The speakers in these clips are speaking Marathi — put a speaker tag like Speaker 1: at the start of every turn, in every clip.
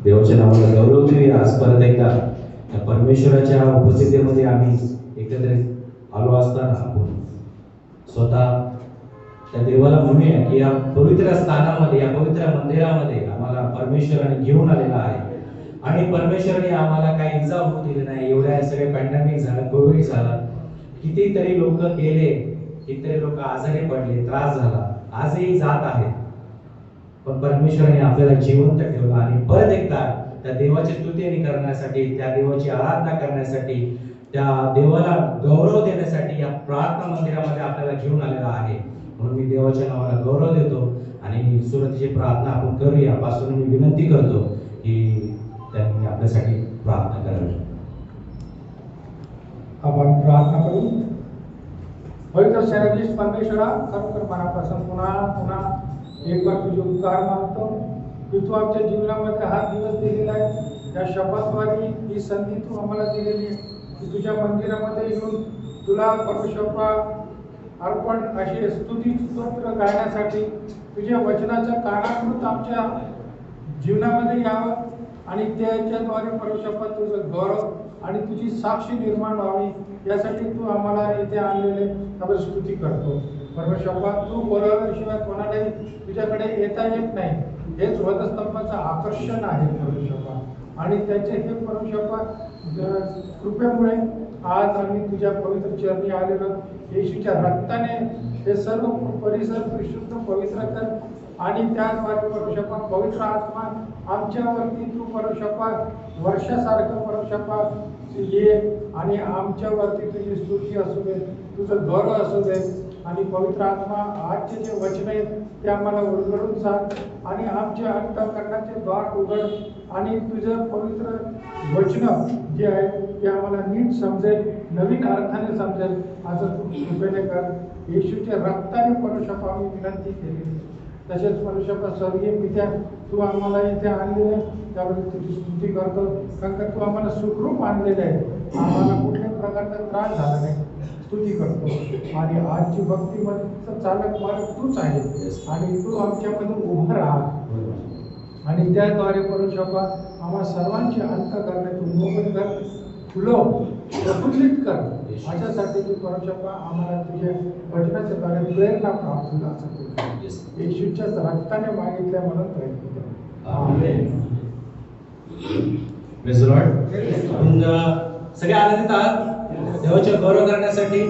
Speaker 1: देवाच्या नावाला गौरव देऊया. आज परत एकदा या परमेश्वराच्या उपस्थितीमध्ये आम्ही एकत्रित आलो असताना आपण स्वतः त्या देवाला म्हणूया की या पवित्र स्थानामध्ये, या पवित्र मंदिरामध्ये आम्हाला परमेश्वराने घेऊन आलेला आहे आणि परमेश्वराने आम्हाला काही इजा होऊ दिली नाही. एवढ्या सगळे पॅन्डेमिक झालं, कोविड झाला, कितीतरी लोक गेले, कितीतरी लोक आजारी पडले, त्रास झाला, आजही जात आहेत, पण परमेश्वराने आपल्याला जिवंत ठेवलं आणि परत एकदा त्या देवाची स्तुती करण्यासाठी, त्या देवाची आराधना करण्यासाठी, त्या देवाला गौरव देण्यासाठी या प्रार्थना मंदिरामध्ये आपल्याला घेऊन आलेला आहे. म्हणून मी देवाच्या नावाला गौरव देतो आणि सुरुवातीची प्रार्थना आपण करूया. पासून मी विनंती करतो की त्यांनी आपल्यासाठी प्रार्थना करावी.
Speaker 2: आपण प्रार्थना करू. पवित्र सर्वश्रेष्ठ परमेश्वरा, खरोखर मनापासून पुन्हा एक बार तुझे उपकार मानतो की तू आमच्या जीवनामध्ये हा दिवस दिलेला आहे. या शपथवारी ही संधी तू आम्हाला दिलेली आहे की तुझ्या मंदिरामध्ये येऊन तुला परमेश्वर अर्पण अशी स्तुती स्तोत्र गायण्यासाठी, तुझ्या वचनाच्या कानाकृत आमच्या जीवनामध्ये यावं आणि त्याच्याद्वारे परमेश्वर तुझं गौरव आणि तुझी साक्षी निर्माण व्हावी यासाठी तू आम्हाला इथे आणलेले आपण स्तुती करतो. परमेश्वर, तू बोलावल्याशिवाय कोणालाही तुझ्याकडे येता येत नाही. हेच वधस्तंभाचं आकर्षण आहे परमेश्वर, आणि त्याचे हे परमेश्वर कृपेमुळे आज आम्ही तुझ्या पवित्र चरणी आलेलो. येशूच्या रक्ताने हे सर्व परिसर परिशुद्ध पवित्र कर आणि त्याद्वारे परमेश्वर पवित्र आत्मा आमच्यावरती तू परमेश्वर वर्षासारखं परमेश्वर ये आणि आमच्यावरती तुझी स्तुती असू दे, तुझं गौरव असू दे. आणि पवित्र आत्मा आजचे जे वचन आहेत ते आम्हाला उलगडून सांग आणि आमचे अंतःकरणाचे द्वार उघड आणि तुझं पवित्र वचन जे आहे ते आम्हाला नीट समजेल, नवीन अर्थाने समजेल असं तू कृपेने कर. येशूच्या रक्ताने परमेश्वर आम्ही विनंती केली. तसेच परमेश्वर स्वर्गीय पित्या, तू आम्हाला इथे आणलेले त्यावेळी तुझी स्तुती करतो, कारण का तू आम्हाला सुखरूप आणलेले आहे. आम्हाला कुठल्याही प्रकारचा त्रास झाला नाही. स्तुती करतो आणि आजची भक्तीमध्ये चालक मार्ग तूच आहे आणि तू आमच्यामध्ये उभं राहा आणि त्याद्वारे परमेश्वर आम्हा सर्वांची अंत करणे तू मोकळी कर, फुलव, प्रफुल्लित कर. अशासाठी तू परमेश्वर आम्हाला तुझ्या वचनाच्या द्वारे प्रेरणा प्राप्त होईल असं तू येशूच्याच रक्ताने मागितल्या म्हणून प्रयत्न कर.
Speaker 1: आमेन. Praise the Lord. आपण सगळे आनंदित आहात देवाचे गौरव करण्यासाठी.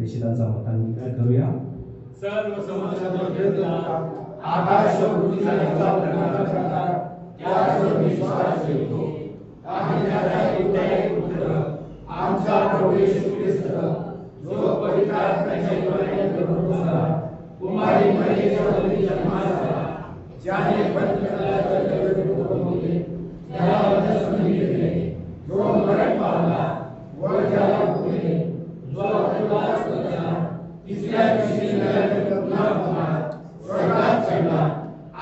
Speaker 1: प्रेषितांचा मतांनी काय करूया.
Speaker 2: सर्व समस्या आकाश पृथ्वीचा करण्याचा प्रकार त्यावर विश्वास ठेवतो. आम्ही त्याचा एकटाच पुत्र आमचा प्रभू येशू ख्रिस्त जो पवित्र आत्म्याच्या योगाने प्रभू झाला, कुमारी मरियेच्या वरी जन्माला आला, ज्याने पंचकालाच्या जगत बनवले, त्याला वनस्पती दिले, जो मरण पावला व ज्याला उठले, जो अपवास केला, तिसऱ्या दिवशी नव्याने पुन्हा होणार, स्वर्गात चढला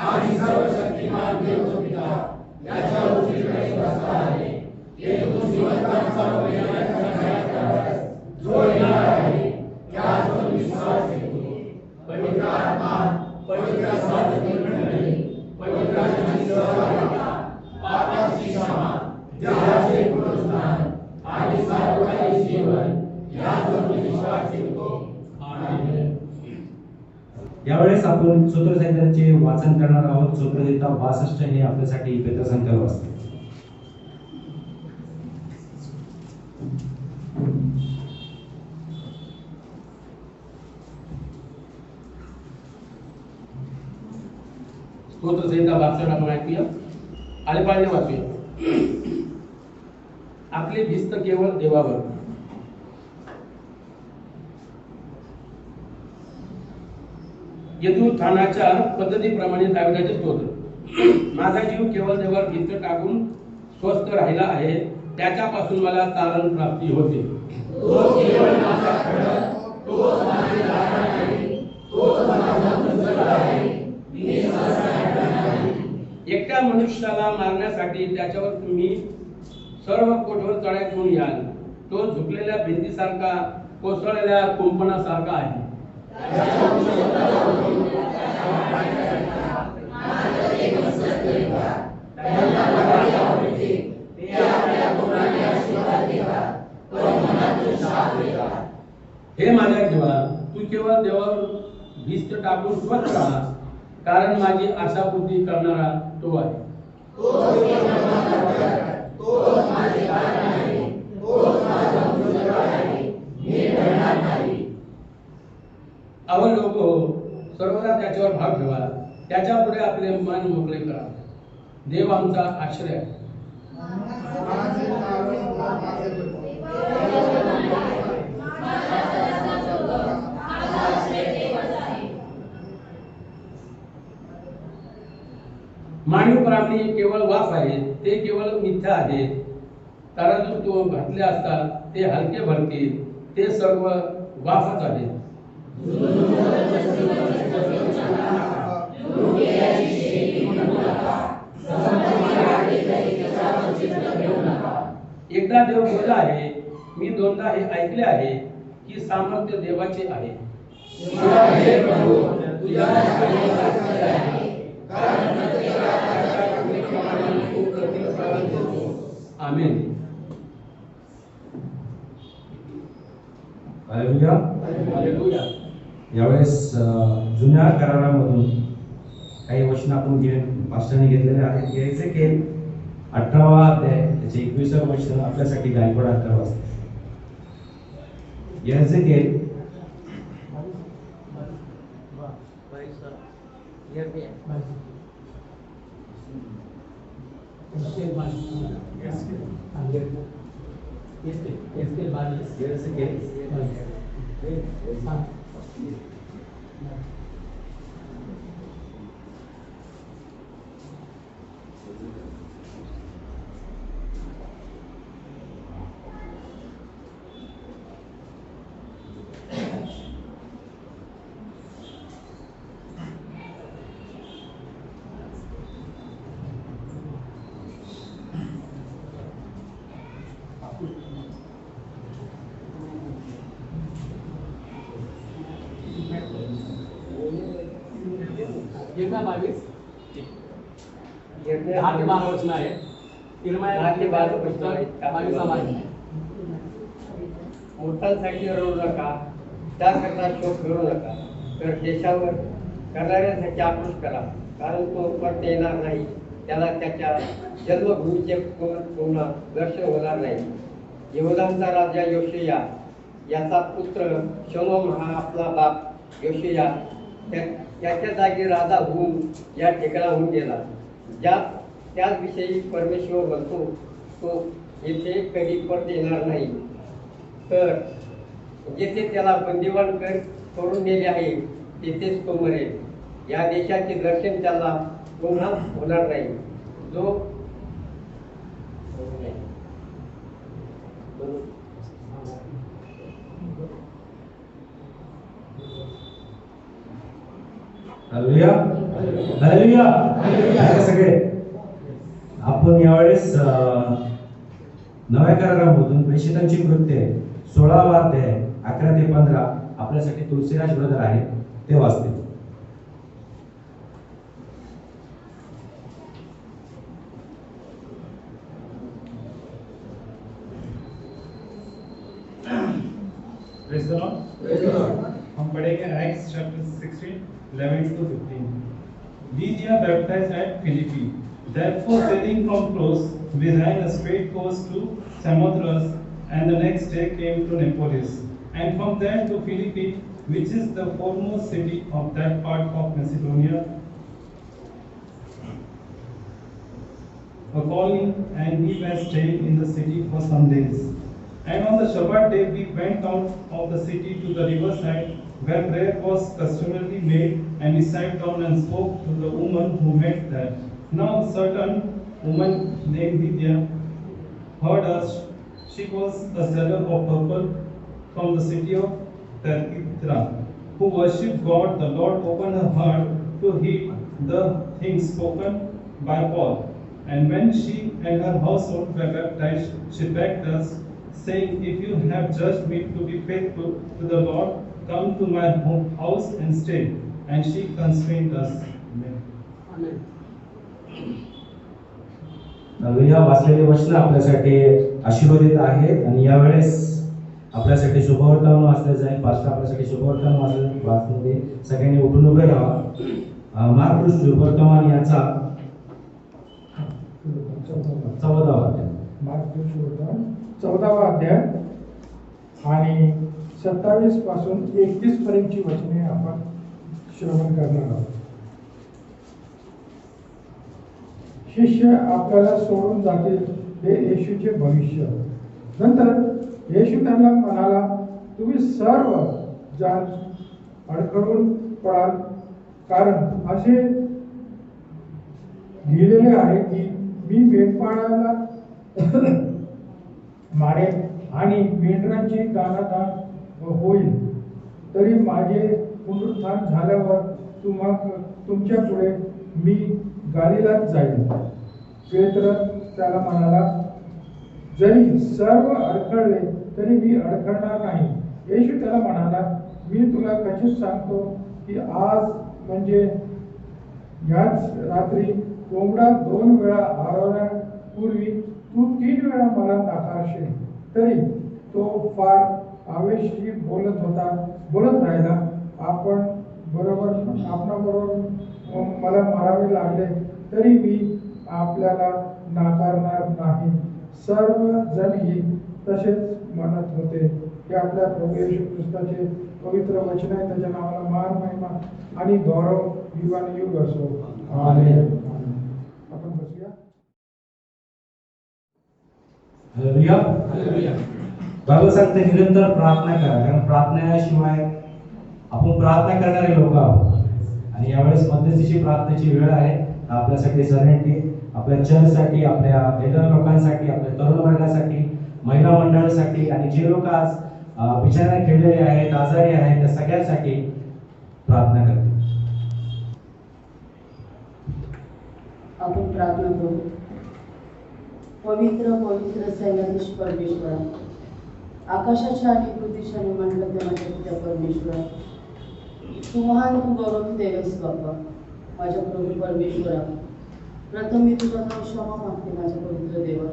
Speaker 2: आणि सर्वशक्तिमान देव पिता याच्या उजवीकडे बसला आहे. येथून जिवंतांचा व मेल्याच्या न्यायाचा जो येणार आहे त्यावर विश्वास ठेवतो. पवित्र आत्मा, पवित्र साधकी मंडळी, पवित्र जन सहभागिता, पापाची क्षमा, देहाचे पुनरुत्थान आणि सार्वकालिक जीवन यावर विश्वास ठेवतो. आमेन.
Speaker 1: यावेळेस आपण सूत्रसंहितेचे वाचन करणार आहोत. सूत्रसंहिता 62 हे आपल्यासाठी पेत्रसंकल्प असते.
Speaker 3: सूत्रसंहिता 62 आपण ऐकूया. आलेपाळने वाचूया. आपली भिस्त केवळ देवावर, यदुत्थानाच्या पद्धतीप्रमाणे दाविदाचे स्तोत्र. माझा जीव केवळ देवावर भिस्त टाकून स्वस्थ राहिला आहे, त्याच्यापासून मला तारण प्राप्ती होते.
Speaker 2: तो केवळ माझा खडक, तोच माझे दारण आहे, तोच माझा मुंजल आहे. मी सहसा ऐकला नाही.
Speaker 3: एकट्या मनुष्याला मारण्यासाठी त्याच्यावर तुम्ही सर्व कोठवर चढाई घेऊन याल. तो झुकलेल्या भिंतीसारखा, कोसळलेल्या कुंपणासारखा आहे. हे माझ्या जीवा, तू केवळ देवावर भिस्त टाकून स्वस्थ राहा, कारण माझी आशा बुद्धी करणारा तो आहे. अवलोक सर्वदा त्याच्यावर भाव ठेवा, त्याच्या पुढे आपले मन मोकळे करा. देव आमचा आश्रय आहे. मानवी प्राणी केवळ वाफ आहे, ते केवळ मिथ्या आहे. तराजूत तो घातले असता ते हलके भरतील, ते सर्व वाफच आहे. एकदा देव बोलला आहे, मी दोनदा हे ऐकले आहे की सामर्थ्य देवाचे आहे. आमेन.
Speaker 1: हालेलुया.
Speaker 3: हालेलुया.
Speaker 1: यावेळेस जुन्या करारामधून काही वचन आपण मास्टरने घेतलेले आहेत. घ्यायचे की 18वा अध्याय त्याचे 21 वचन आपल्यासाठी गायकवाड अंतर वाचते. याचे की
Speaker 4: यिर्मया 22 10 ते 12 वचन आहे. यिर्मया 12 पुस्तक 22 आहे.
Speaker 5: मोठांसाठी रडू नका, त्याकरता शोक करू नका, तर देशावर करणाऱ्यांसाठी आक्रोश करा, कारण तो परत येणार नाही. त्याला त्याच्या जन्मभूमीचे पुन्हा दर्शन होणार नाही. यहूदाचा राजा योशिया याचा पुत्र शलोम हा आपला बाप योशिया त्याच्या जागी राजा होऊन या ठिकाणाहून गेला. त्याच विषयी परमेश्वर म्हणतो, तो येथे कधी परत येणार नाही. तर जेथे त्याला बंदिवान करून नेले आहे तेथेच तो मरेल. या देशाचे दर्शन त्याला पुन्हा होणार नाही. जो
Speaker 1: हालेलुया हालेलुया हालेलुया. सगळे आपण यावेळेस नव्या करारामधून प्रेषितांची कृत्ये 16वा अध्याय 11 ते 15 आपल्यासाठी तुलसीराज ब्रदर आहेत, ते वाचतील.
Speaker 6: Praise the Lord.
Speaker 3: Praise the Lord.
Speaker 6: हम पढ़ेंगे Acts chapter 16, 11 to 15. These are baptized at Philippi. Therefore, sailing from Troas, we ran a straight course to Samothrace, and the next day came to Neapolis, and from there to Philippi, which is the foremost city of that part of Macedonia, a calling, and we were staying in the city for some days. And on the Shabbat day we went out of the city to the riverside, where prayer was customarily made, and we sat down and spoke to the woman who met there. Now a certain woman named Lydia heard us. She was a seller of purple from the city of Thyatira, who worshipped God. The Lord opened her heart to heed the things spoken by Paul. And when she and her household were baptized, she begged us, saying, if you have judged me to be faithful to the Lord, come to my house and stay. And she constrained us. Amen.
Speaker 3: Amen.
Speaker 1: Hallelujah. वाचलेले वचन आपल्यासाठी आशीर्वादित आहेत आणि यावेळेस आपल्यासाठी शुभवर्तमान वाचले जाईल. पास्टर आपल्यासाठी शुभवर्तमान वाचून दे. सगळ्यांनी उठून उभे राहा. मार्क शुभवर्तमान याचा 14वा अध्याय.
Speaker 2: मार्क 14वा अध्याय आणि 27 पासून 31 पर्यंतची वचने आपण श्रवण करणार आहोत. शिष्य आपल्याला सोडून जातील हे येशूचे भविष्य. नंतर येशू त्यांना म्हणाला, तुम्ही सर्व जण अडखळून पडाल, कारण असे लिहिलेले आहे की मी मेंढपाळाला मारेन आणि मेंढरांची दानादान होईल. तरी माझे पुनरुत्थान झाल्यावर तुमच्या पुढे मी गालिलात जाईल. पेत्र त्याला म्हणाला, जरी सर्व अडखळले तरी मी अडखळणार नाही. येशू त्याला म्हणाला, मी तुला खचित सांगतो की आज म्हणजे याच रात्री कोंबडा 2 वेळा आरवण्यापूर्वी तू 3 वेळा मला नाकारशील. तरी तो फार आवेशी बोलत राहिला. आपणाबरोबर मला मारावे लागले तरी मी आपल्याला नाकारणार नाही. सर्व जणही तसेच म्हणत होते. हे आपल्या प्रभू येशू ख्रिस्ताचे पवित्र वचन आहे. त्याच्या नावाला मान, महिमा आणि गौरव युगानुयुग असो. आमेन. आपण बसूया.
Speaker 1: Hallelujah
Speaker 3: hallelujah.
Speaker 1: बायबल सांगते निरंतर प्रार्थना करा, कारण प्रार्थनेशिवाय आपण प्रार्थना करणारे लोक आहोत. आणि यावेळेस मध्यस्थीची प्रार्थनेची वेळ आहे. आपल्यासाठी सगळ्यांनी, आपल्या चर्चसाठी, आपल्या एल्डर लोकांसाठी, आपल्या तरुण वर्गासाठी, महिला मंडळासाठी आणि जे लोक आज बिचाऱ्याने खेळलेले आहेत, आजारी आहेत, त्या सगळ्यांसाठी प्रार्थना करते.
Speaker 7: आपण प्रार्थना करू. पवित्र पवित्र सैन्याधीश परमेश्वरा, आकाशाच्या आणि पृथ्वीच्या निर्माणकर्त्या त्या परमेश्वरा, तू महान, तू गौरव देवेस बाप्पा. माझ्या प्रभू परमेश्वरा, प्रथम मी तुझा क्षमा मागते. माझ्या पवित्र देवा,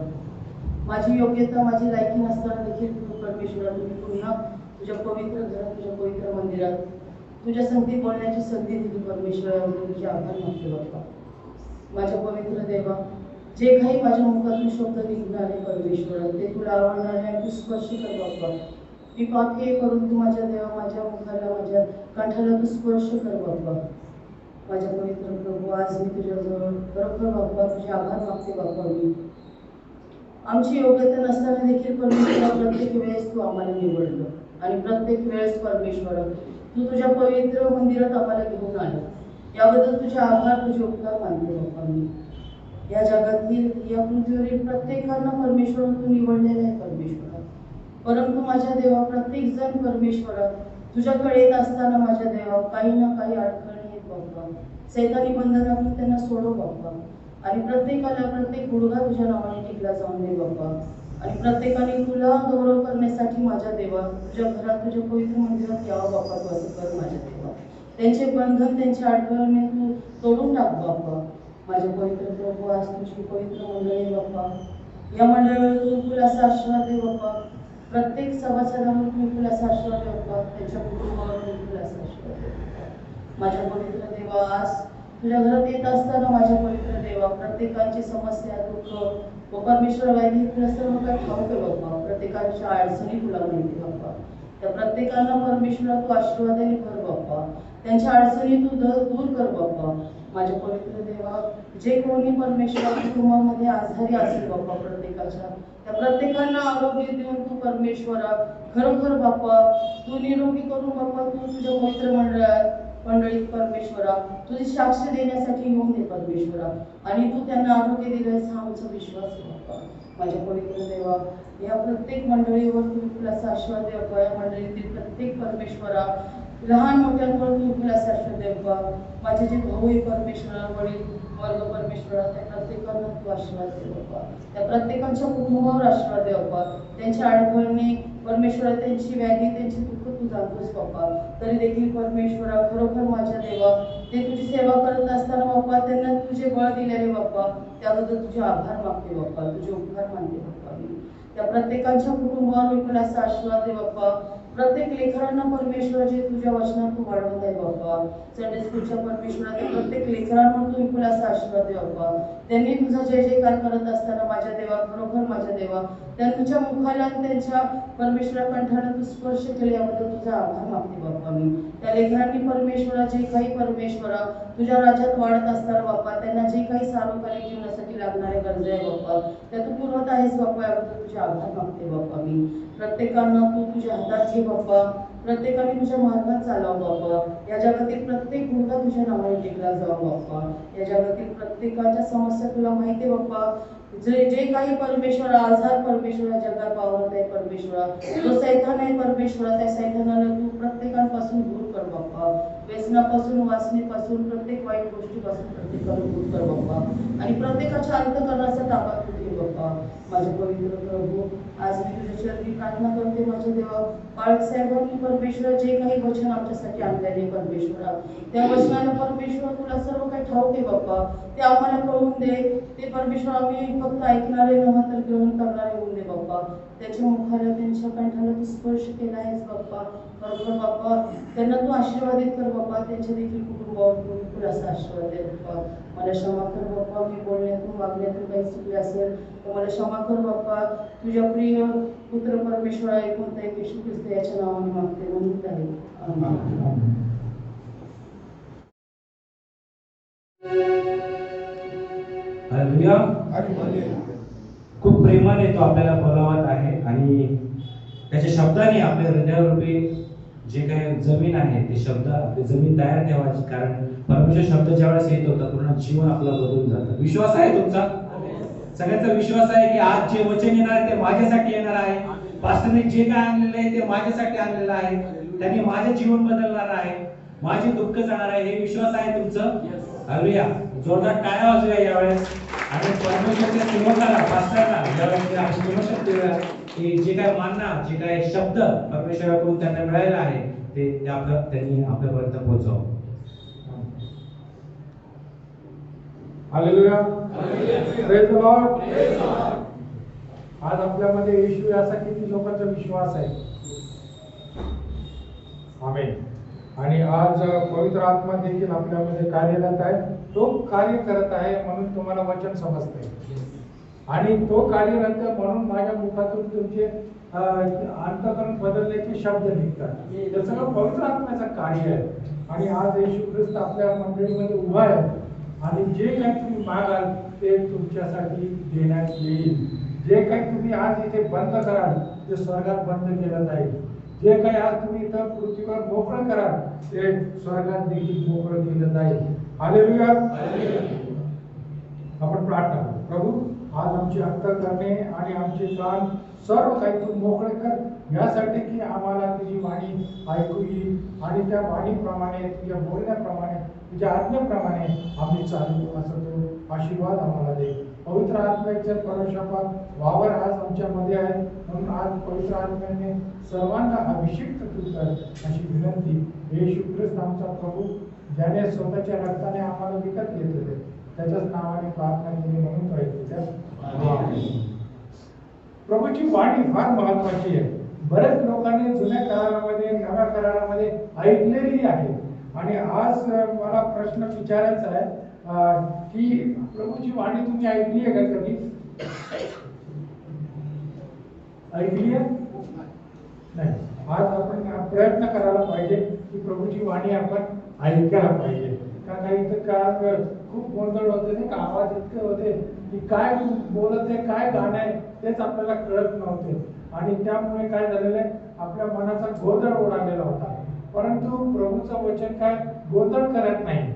Speaker 7: माझी योग्यता, माझी लायकी नसताना देखील तू परमेश्वरा, तुम्ही पुन्हा तुझ्या पवित्र घरात, तुझ्या पवित्र मंदिरात तुझ्या संगती बोलण्याची संधी दिली परमेश्वरा. तुझे आभार मागते बाप्पा. माझ्या पवित्र देवा, जे काही माझ्या मुखातून शब्द निघणारे परमेश्वरा, ते तुला आवडणारे आणि तू स्पर्श कर बाप्पा. मी पापी आहे, परंतु माझ्या देवा माझ्या मुखाला माझ्या कंठाला तू स्पर्श कर बाप्पा. माझ्या पवित्र प्रभू, आज मी तुझ्याजवळ खरोखर बाप्पा तुझे आभार मागते बाप्पा. मी आमची योग्यता नसताना देखील परमेश्वरा प्रत्येक वेळेस तू आम्हाला निवडलं आणि प्रत्येक वेळेस परमेश्वरा तू तुझ्या पवित्र मंदिरात आम्हाला घेऊन आला. याबद्दल तुझे आभार, तुझे उपकार मानते बाप्पा. मी या जगातील या पृथ्वीवरील प्रत्येकांना परमेश्वर तू निवडलेला आहे परमेश्वरा. परंतु माझ्या देवा प्रत्येक जण परमेश्वरा तुझ्याकडे येत असताना माझ्या देवा काही ना काही अडचणी येत बाप्पा. सैतानी बंधनातून त्यांना सोडव बाप्पा आणि प्रत्येकाला प्रत्येक गुडघा तुझ्या नावाने टिकला जाऊन दे बाप्पा. आणि प्रत्येकाने तुला गौरव करण्यासाठी माझ्या देवा तुझ्या घरात तुझ्या पवित्र मंदिरात यावं बाप्पा. तू असं कर माझ्या देवा. त्यांचे बंधन त्यांचे अडचणी तू तोडून टाक बाप्पा. माझ्या पवित्र प्रभू, आज तुझी पवित्र मंडळी बाप्पा, या मंडळावर तू फुलाचा आशीर्वाद दे बाप्पा. प्रत्येक सभासदांवर तुम्ही फुलाचा आशीर्वाद दे बाप्पा. त्यांच्या कुटुंबावर तुम्ही फुलाचा आशीर्वाद दे बाप्पा. माझ्या पवित्र देवा, आज तुझ्या घरात येत असताना माझ्या पवित्र देवा प्रत्येकाची समस्या दुःख व परमेश्वर व्याधी तुला सर्व काही ठाऊक आहे बाप्पा. प्रत्येकाच्या अडचणी तुला माहिती बाप्पा. त्या प्रत्येकांना परमेश्वरा तू आशीर्वादाने भर बाप्पा. त्यांच्या अडचणी तू दूर कर बाप्पा. माझ्या पवित्र देवा, जे कोणी परमेश्वरा कुटुंबामध्ये आजारी असेल बाप्पा प्रत्येकाच्या त्या प्रत्येकांना आरोग्य देऊन तू परमेश्वरा खरोखर बाप्पा तू निरोगी करून बाप्पा तू तुझ्या पवित्र मंडळीत परमेश्वरा तुझी साक्ष देण्यासाठी येऊन दे परमेश्वरा. आणि तू त्यांना आरोग्य दिल्यास हा आमचा विश्वास आहे बाप्पा. माझ्या पवित्र देवा, या प्रत्येक मंडळीवर तुम्ही फुलाचा आशीर्वाद दे बाप्पा. या मंडळीतील प्रत्येक परमेश्वरा लहान मोठ्यांवर तू फुलाचा आशीर्वाद दे बाप्पा. माझे जे भाऊ आहे परमेश्वरा, वडील वर्ग परमेश्वरा, त्या प्रत्येकांना तू आशीर्वाद दे बाप्पा. त्या प्रत्येकांच्या कुटुंबावर आशीर्वाद दे बाप्पा. त्यांच्या अडचणी परमेश्वरा त्यांची व्याधी त्यांची दुःख तू जाणतोस बाप्पा. तरी देखील परमेश्वरा खरोखर माझ्या देवा ते तुझी सेवा करत असताना बाप्पा त्यांना तुझे बळ दिलेले बाप्पा त्याबद्दल तुझे आभार मागते बाप्पा. तुझे उपकार मानते बाप्पा. मी त्या प्रत्येकांच्या कुटुंबावर विपुलाचा आशीर्वाद दे बाप्पा. प्रत्येक लेकरांना परमेश्वर जे तुझ्या वचनात तू वाढवत आहे बाप्पा. संडे स्कूलच्या परमेश्वराच्या प्रत्येक लेकरांवर तू विपुलाचा आशीर्वाद दे बाप्पा. त्यांनी तुझा जय जयकार करत असताना माझ्या देवा खरोखर माझ्या देवा त्यांच्या मुखाला आणि त्यांच्या परमेश्वरा कंठाला तू स्पर्श केले याबद्दल तुझा आभार मागते बाप्पा. मी त्या लेकरांनी परमेश्वरा जे काही परमेश्वरा तुझ्या राज्यात वाढत असताना बाप्पा त्यांना जे काही सार्वकालिक जीवनासाठी लागणारे गरज आहे बाप्पा त्या तू पुरवत आहेस बाप्पा. याबद्दल तुझे आभार मागते बाप्पा. मी प्रत्येकांना तू तुझ्या हातात घे बाप्पा. प्रत्येकाने तुझ्या मार्गात चालावं बाप्पा. या जगातील प्रत्येक गुन्हा तुझ्या नावाने टेकला जावा बाप्पा. या जगातील प्रत्येकाच्या समस्या तुला माहिती बाप्पा. जे काही परमेश्वरा आजार परमेश्वरा जगात पावत आहे परमेश्वरा जो सैतान आहे परमेश्वरा त्या सैतानाला तू प्रत्येकांपासून दूर कर बाप्पा. व्यसनापासून वासनेपासून प्रत्येक वाईट गोष्टीपासून प्रत्येकाला दूर कर बाप्पा. आणि प्रत्येकाच्या अंतःकरणाचा ताबा तू घे बाप्पा. माझे पवित्र प्रभू, आज मी तुझ्या चरणी प्रार्थना करते माझ्या देवा. बाळक साहेबांनी परमेश्वर जे काही वचन आमच्यासाठी आणलेले परमेश्वरा त्या वचनाला परमेश्वर तुला सर्व काही ठाऊक आहे बाप्पा. ते आम्हाला कळून दे. ते परमेश्वर आम्ही फक्त ऐकणारे नव्हे तर ग्रहण करणारे होऊन दे बाप्पा. त्याच्या मुखाला त्यांच्या कंठाला तू स्पर्श केला आहेस बाप्पा. बरोबर बाप्पा त्यांना तू आशीर्वादित कर बाप्पा. त्यांच्या देखील कुटुंबावर तू तुलाचा आशीर्वाद दे बाप्पा. मला क्षमा कर बाप्पा. मी बोलण्यातून वागण्यातून काही चुकले असेल तर मला क्षमा कर बाप्पा. तुझ्या प्रिय पुत्र परमेश्वरा कोणता एक येशू ख्रिस्त याच्या नावाने मागते म्हणून आहे. आमेन.
Speaker 1: हालेलुया. खूप प्रेमाने तो आपल्याला बोलावत आहे आणि त्याच्या शब्दाने आपल्या हृदयारूपी जे काही जमीन आहे ते शब्द आपली जमीन तयार ठेवायची. कारण परमेश्वर शब्द ज्यावेळेस येत होता पूर्ण जीवन आपलं बदलून जातं. विश्वास आहे तुमचा सगळ्यांचा विश्वास आहे की आज जे वचन येणार आहे ते माझ्यासाठी येणार आहे. पास्टरने जे काय आणलेलं आहे ते माझ्यासाठी आणलेलं आहे. त्यांनी माझे जीवन बदलणार आहे. माझे दुःख जाणार आहे. हे विश्वास आहे तुमचं. हालेलुया. जोरदार टाळ्या वाजूया यावेळेस आणि परमेश्वराच्या सेवकाला पास्टरला ज्यावेळेस आम्ही सेवक देऊया की जे काय मानना जे काय शब्द परमेश्वराकडून त्यांना मिळालेला आहे ते त्यांनी आपल्यापर्यंत पोहोचव.
Speaker 2: हालेलुया. Praise the Lord. आज आपल्यामध्ये येशू असा किती लोकांचा विश्वास आहे. आमेन. आणि आज पवित्र आत्मा देखील आपल्यामध्ये कार्यरत आहे. तो कार्य करत आहे म्हणून तुम्हाला वचन समजतंय आणि तो कार्यरत म्हणून माझ्या मुखातून तुमचे अंतकरण बदलले की शब्द निघतात. हे सगळं पवित्र आत्म्याचं कार्य आहे. आणि आज येशू ख्रिस्त आपल्या मंडळीमध्ये उभा आहे आणि जे काही तुम्ही मागाल ते तुमच्यासाठी देण्यात येईल. जे काही तुम्ही आज इथे बंद कराल ते स्वर्गात बंद केलं जाईल. जे काही आज तुम्ही इथं पृथ्वीवर मोकळं कराल ते स्वर्गात देखील मोकळं केलं जाईल. हालेलुया. आपण प्रार्थना करू. प्रभू, आज आमची अंतःकरणे आणि आमचे कान सर्व काही तू मोकळे कर यासाठी की आम्हाला तुझी वाणी ऐकू येईल आणि त्या वाणीप्रमाणे तुझ्या बोलण्याप्रमाणे तुझ्या आज्ञेप्रमाणे आम्ही चालू असं तो आशीर्वाद आम्हाला दे. पवित्र आत्म्याचे परमेश्वर वावर आज आमच्यामध्ये आहे म्हणून आज पवित्र आत्म्याने सर्वांना अभिषिक्त तू कर अशी विनंती येशू ख्रिस्त आमचा प्रभू ज्याने स्वतःच्या रक्ताने आम्हाला विकत घेतले त्याच्याच नावाने प्रार्थना केली म्हणून पाहिजे. प्रभूची वाणी फार महत्वाची आहे. बरेच लोकांनी जुन्या करारामध्ये नव्या करारामध्ये ऐकलेली आहे आणि आज मला प्रश्न विचारायचा आहे की प्रभूची वाणी तुम्ही ऐकली आहे का कधी? ऐकली आहे? नाही. आज आपण प्रयत्न करायला पाहिजे की प्रभूची वाणी आपण ऐकायला पाहिजे. का काही तर खूप गोंधळ होते नाही का, आवाज इतके होते की काय बोलत आहे काय गाणं आहे तेच आपल्याला कळत नव्हते आणि त्यामुळे काय झालेलं आहे आपल्या मनाचा गोंधळ उडालेला होता. परंतु प्रभूचं वचन काय गोंधळ करत नाही.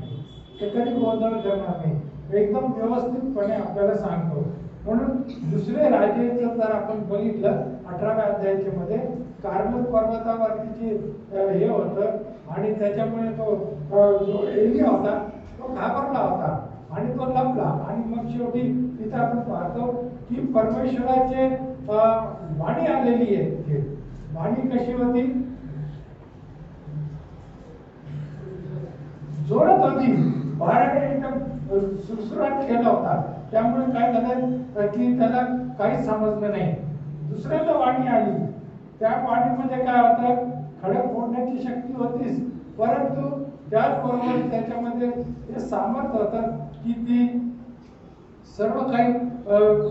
Speaker 2: ते कधी गोंधळ करणार नाही. एकदम व्यवस्थितपणे आपल्याला सांगतो. म्हणून दुसरे राजे जर आपण बघितलं 18व्या अध्यायाच्या मध्ये कार्मेल पर्वतावरती हे होतं आणि त्याच्यामुळे तो जो एलिया होता तो घाबरला होता आणि तो लपला आणि मग शेवटी तिथे आपण पाहतो की परमेश्वराचे वाणी आलेली आहे. तिथे वाणी कशी होती? जोरात होती. बाळाने एकदम सुरसुराट केला होता. त्यामुळे काय झालं की त्याला काहीच समजलं नाही. दुसऱ्यांदा वाणी आली. त्या वाणीमध्ये काय होतं खडक फोडण्याची शक्ती होतीच परंतु त्याचबरोबर त्याच्यामध्ये हे सामर्थ्य होतं की ती सर्व काही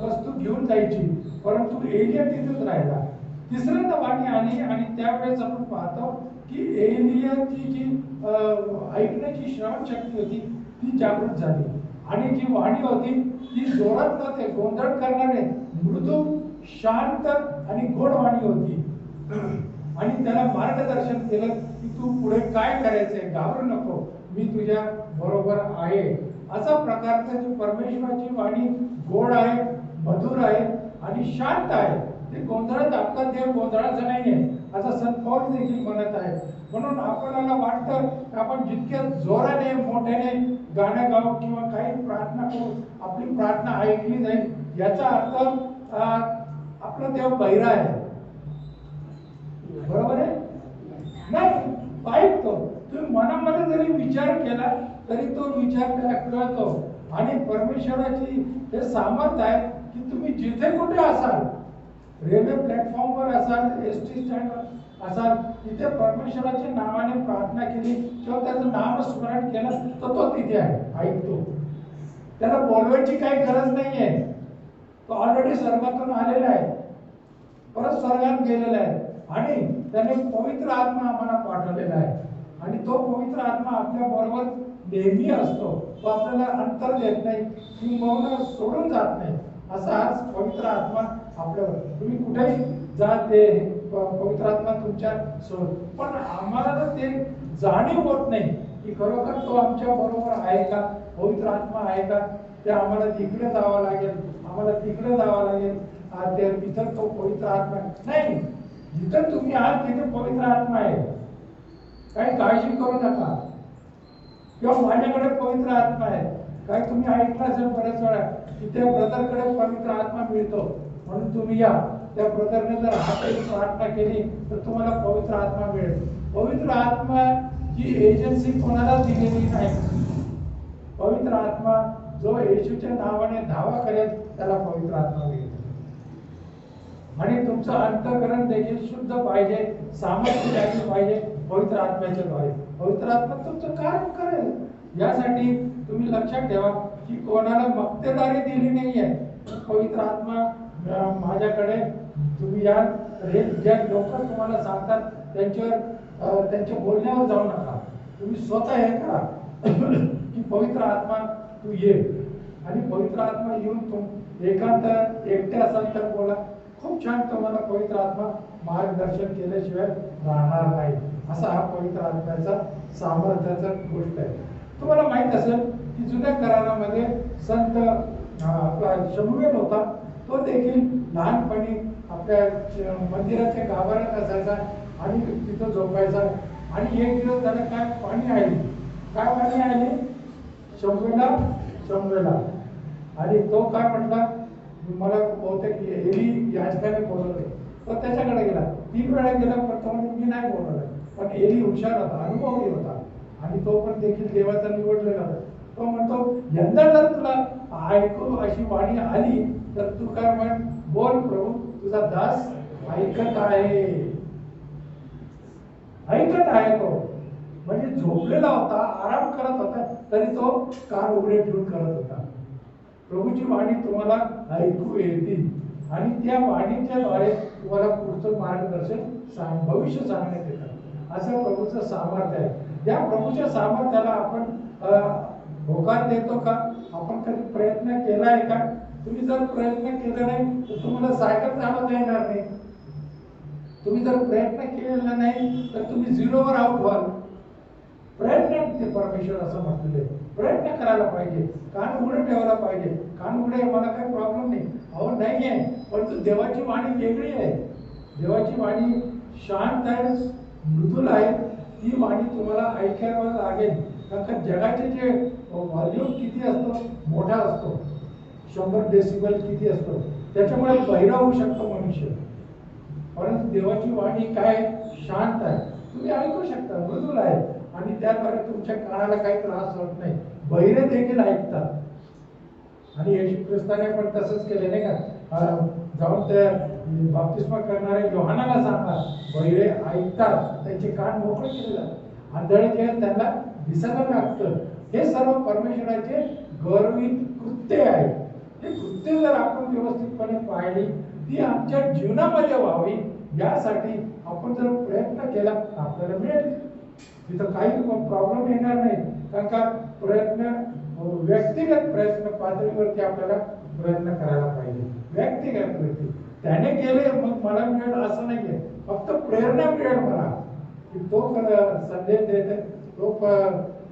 Speaker 2: वस्तू घेऊन जायची. परंतु एलिया तिथेच राहिला. तिसऱ्यांदा वाणी आली आणि त्यावेळेस आपण पाहतो की एलियाची जी ऐकण्याची श्रवण शक्ती होती ती जागृत झाली आणि जी वाणी होती ती जोरात नव्हते गोंधळ करणारे मृदू शांत आणि गोड वाणी होती आणि त्याला मार्गदर्शन केलं की तू पुढे काय करायचंय घाबरू नको मी तुझ्या बरोबर आहे. असा प्रकारचा जी परमेश्वराची वाणी गोड आहे मधुर आहे आणि शांत आहे. ते गोंधळात आपला देव गोंधळाचा नाहीये असं संत पौल देखील म्हणत आहे. म्हणून आपल्याला वाटतं की आपण जितक्या जोराने मोठ्याने गाणं गाऊ किंवा काही प्रार्थना करू आपली प्रार्थना ऐकली जाईल याचा अर्थ आपला देव बहिरा आहे. बरोबर आहे? नाही. ऐकतो. तुम्ही मनामध्ये जरी विचार केला तरी तो विचार त्याला कळतो आणि परमेश्वराची हे सामर्थ्य आहे की तुम्ही जिथे कुठे असाल रेल्वे प्लॅटफॉर्मवर असाल एसटी स्टँडवर असाल तिथे परमेश्वराच्या नावाने प्रार्थना केली किंवा त्याचं नाम स्मरण केलं तर तो तिथे आहे ऐकतो. त्याला बोलवायची काही गरज नाहीये. तो ऑलरेडी स्वर्गातून आलेला आहे परत स्वर्गात गेलेला आहे आणि त्याने पवित्र आत्मा आम्हाला पाठवलेला आहे आणि तो पवित्र आत्मा आपल्या बरोबर नेहमी असतो. तो आपल्याला अंतर देत नाही किंवा सोडून जात नाही. असा आज पवित्र आत्मा आपल्यावर तुम्ही कुठेही जा ते पवित्र आत्मा तुमच्या सोबत. पण आम्हाला तर ते जाणीव होत नाही की खरोखर तो आमच्या बरोबर आहे का पवित्र आत्मा आहे का. ते आम्हाला तिकडे जावं लागेल आम्हाला तिकडे जावं लागेल तिथं तो पवित्र आत्मा नाही. जिथं तुम्ही आहात तिथे पवित्र आत्मा आहे. काही काळजी करू नका. किंवा माझ्याकडे पवित्र आत्मा आहे. काही तुम्ही ऐकलं असेल बऱ्याच वेळा की त्या ब्रदरकडे पवित्र आत्मा मिळतो म्हणून तुम्ही या. त्या ब्रदरने जर हाताने प्रार्थना केली तर तुम्हाला पवित्र आत्मा मिळेल. पवित्र आत्मा ही एजन्सी कोणाला दिलेली नाही. पवित्र आत्मा जो येशूच्या नावाने धावा करेल त्याला पवित्र आत्मा मिळेल. आणि तुमचं अंतःकरण देखील शुद्ध पाहिजे सामर्थ्य द्यायला पाहिजे पवित्र आत्म्याच्या द्वारे. पवित्र आत्मा तुमचं कार्य करेल. यासाठी तुम्ही लक्षात ठेवा की कोणाला मक्तेदारी दिली नाहीये. पवित्र आत्मा माझ्याकडे तुम्ही या तर हे ज्या लोक तुम्हाला सांगतात त्यांच्या बोलण्यावर जाऊ नका. तुम्ही स्वतः हे करा की पवित्र आत्मा तू ये, आणि पवित्र आत्मा येऊन तुम एकांत एकटे असाल तर बोला. खूप छान तुम्हाला पवित्र आत्मा मार्गदर्शन केल्याशिवाय राहणार नाही. असा हा पवित्र आत्म्याचा सामर्थ्याचा गोष्ट आहे. तुम्हाला माहित असेल की जुन्या करारामध्ये संत आपला शमूएल होता, तो देखील लहानपणी आपल्या मंदिराच्या गाभाऱ्यात असायचा आणि तिथं झोपायचा. आणि एक दिवस त्याला काय पाणी आले शमूएला, आणि तो काय म्हटला, मला बहुतेक एली याचकाने बोलवले. तो त्याच्याकडे गेला, 3 वेळा गेला, पण तो म्हणजे मी नाही बोलवलं. पण एली हुशार होता, अनुभवी होता, आणि तो पण देखील देवाचा निवडलेला होता. तो म्हणतो, यंदा जर तुला ऐकू अशी वाणी आली तर तू काय म्हण, बोल प्रभू, तुझा दास ऐकत आहे. तो म्हणजे झोपलेला होता, आराम करत होता, तरी तो कान उघडे ठेवून करत होता. प्रभूची वाणी तुम्हाला ऐकू येतील, आणि त्या वाणीच्या द्वारे तुम्हाला पुढचं मार्गदर्शन भविष्य सांगण्यात येतं. असं प्रभूचं सामर्थ्य आहे. त्या प्रभूच्या सामर्थ्याला आपण होकार देतो का? आपण कधी प्रयत्न केला आहे का? तुम्ही जर प्रयत्न केला नाही तर तुम्हाला सायकल चालवता येणार नाही. तुम्ही जर प्रयत्न केलेला नाही तर तुम्ही 0वर आउट व्हाल. प्रयत्न ते परमेश्वर असं म्हटलेलं आहे. प्रयत्न करायला पाहिजे, कान उघडे ठेवायला पाहिजे. कान उघडे मला काही प्रॉब्लेम नाही, अहो नाही आहे, परंतु देवाची वाणी वेगळी आहे. देवाची वाणी शांत आहे, मृदुल आहे. ती वाणी तुम्हाला ऐकायला लागेल. कारण जगाचे जे व्हॉल्यूम किती असतो, मोठा असतो, 100 डेसिबल किती असतो, त्याच्यामुळे बहिरा होऊ शकतो मनुष्य. परंतु देवाची वाणी काय, शांत आहे, तुम्ही ऐकू शकता, मृदुल आहे, आणि त्याद्वारे तुमच्या कानाला काही त्रास होत नाही. बहिरे देखील ऐकतात. आणि येशू ख्रिस्ताने पण तसंच केले नाही का, जाऊन त्या बाप्तिस्मा करणाऱ्या योहानाला सांगा, बहिरे ऐकतात, त्यांचे कान मोकळे केले जातात, आंधळे जे त्यांना दिसायला लागतं. हे सर्व परमेश्वराचे गौरवित कृत्य आहे. हे कृत्य जर आपण व्यवस्थितपणे पाहिली, ती आमच्या जीवनामध्ये व्हावी यासाठी आपण जर प्रयत्न केला आपल्याला मिळेल. तिथं काही प्रॉब्लेम येणार नाही. कारण का प्रयत्न, व्यक्तिगत प्रयत्न पातळीवरती आपल्याला प्रयत्न करायला पाहिजे. व्यक्तिगत व्यक्ती त्याने केले मग मला मिळेल असं नाहीये. फक्त प्रेरणा मिळेल मला, की तो संदेश देत आहे, तो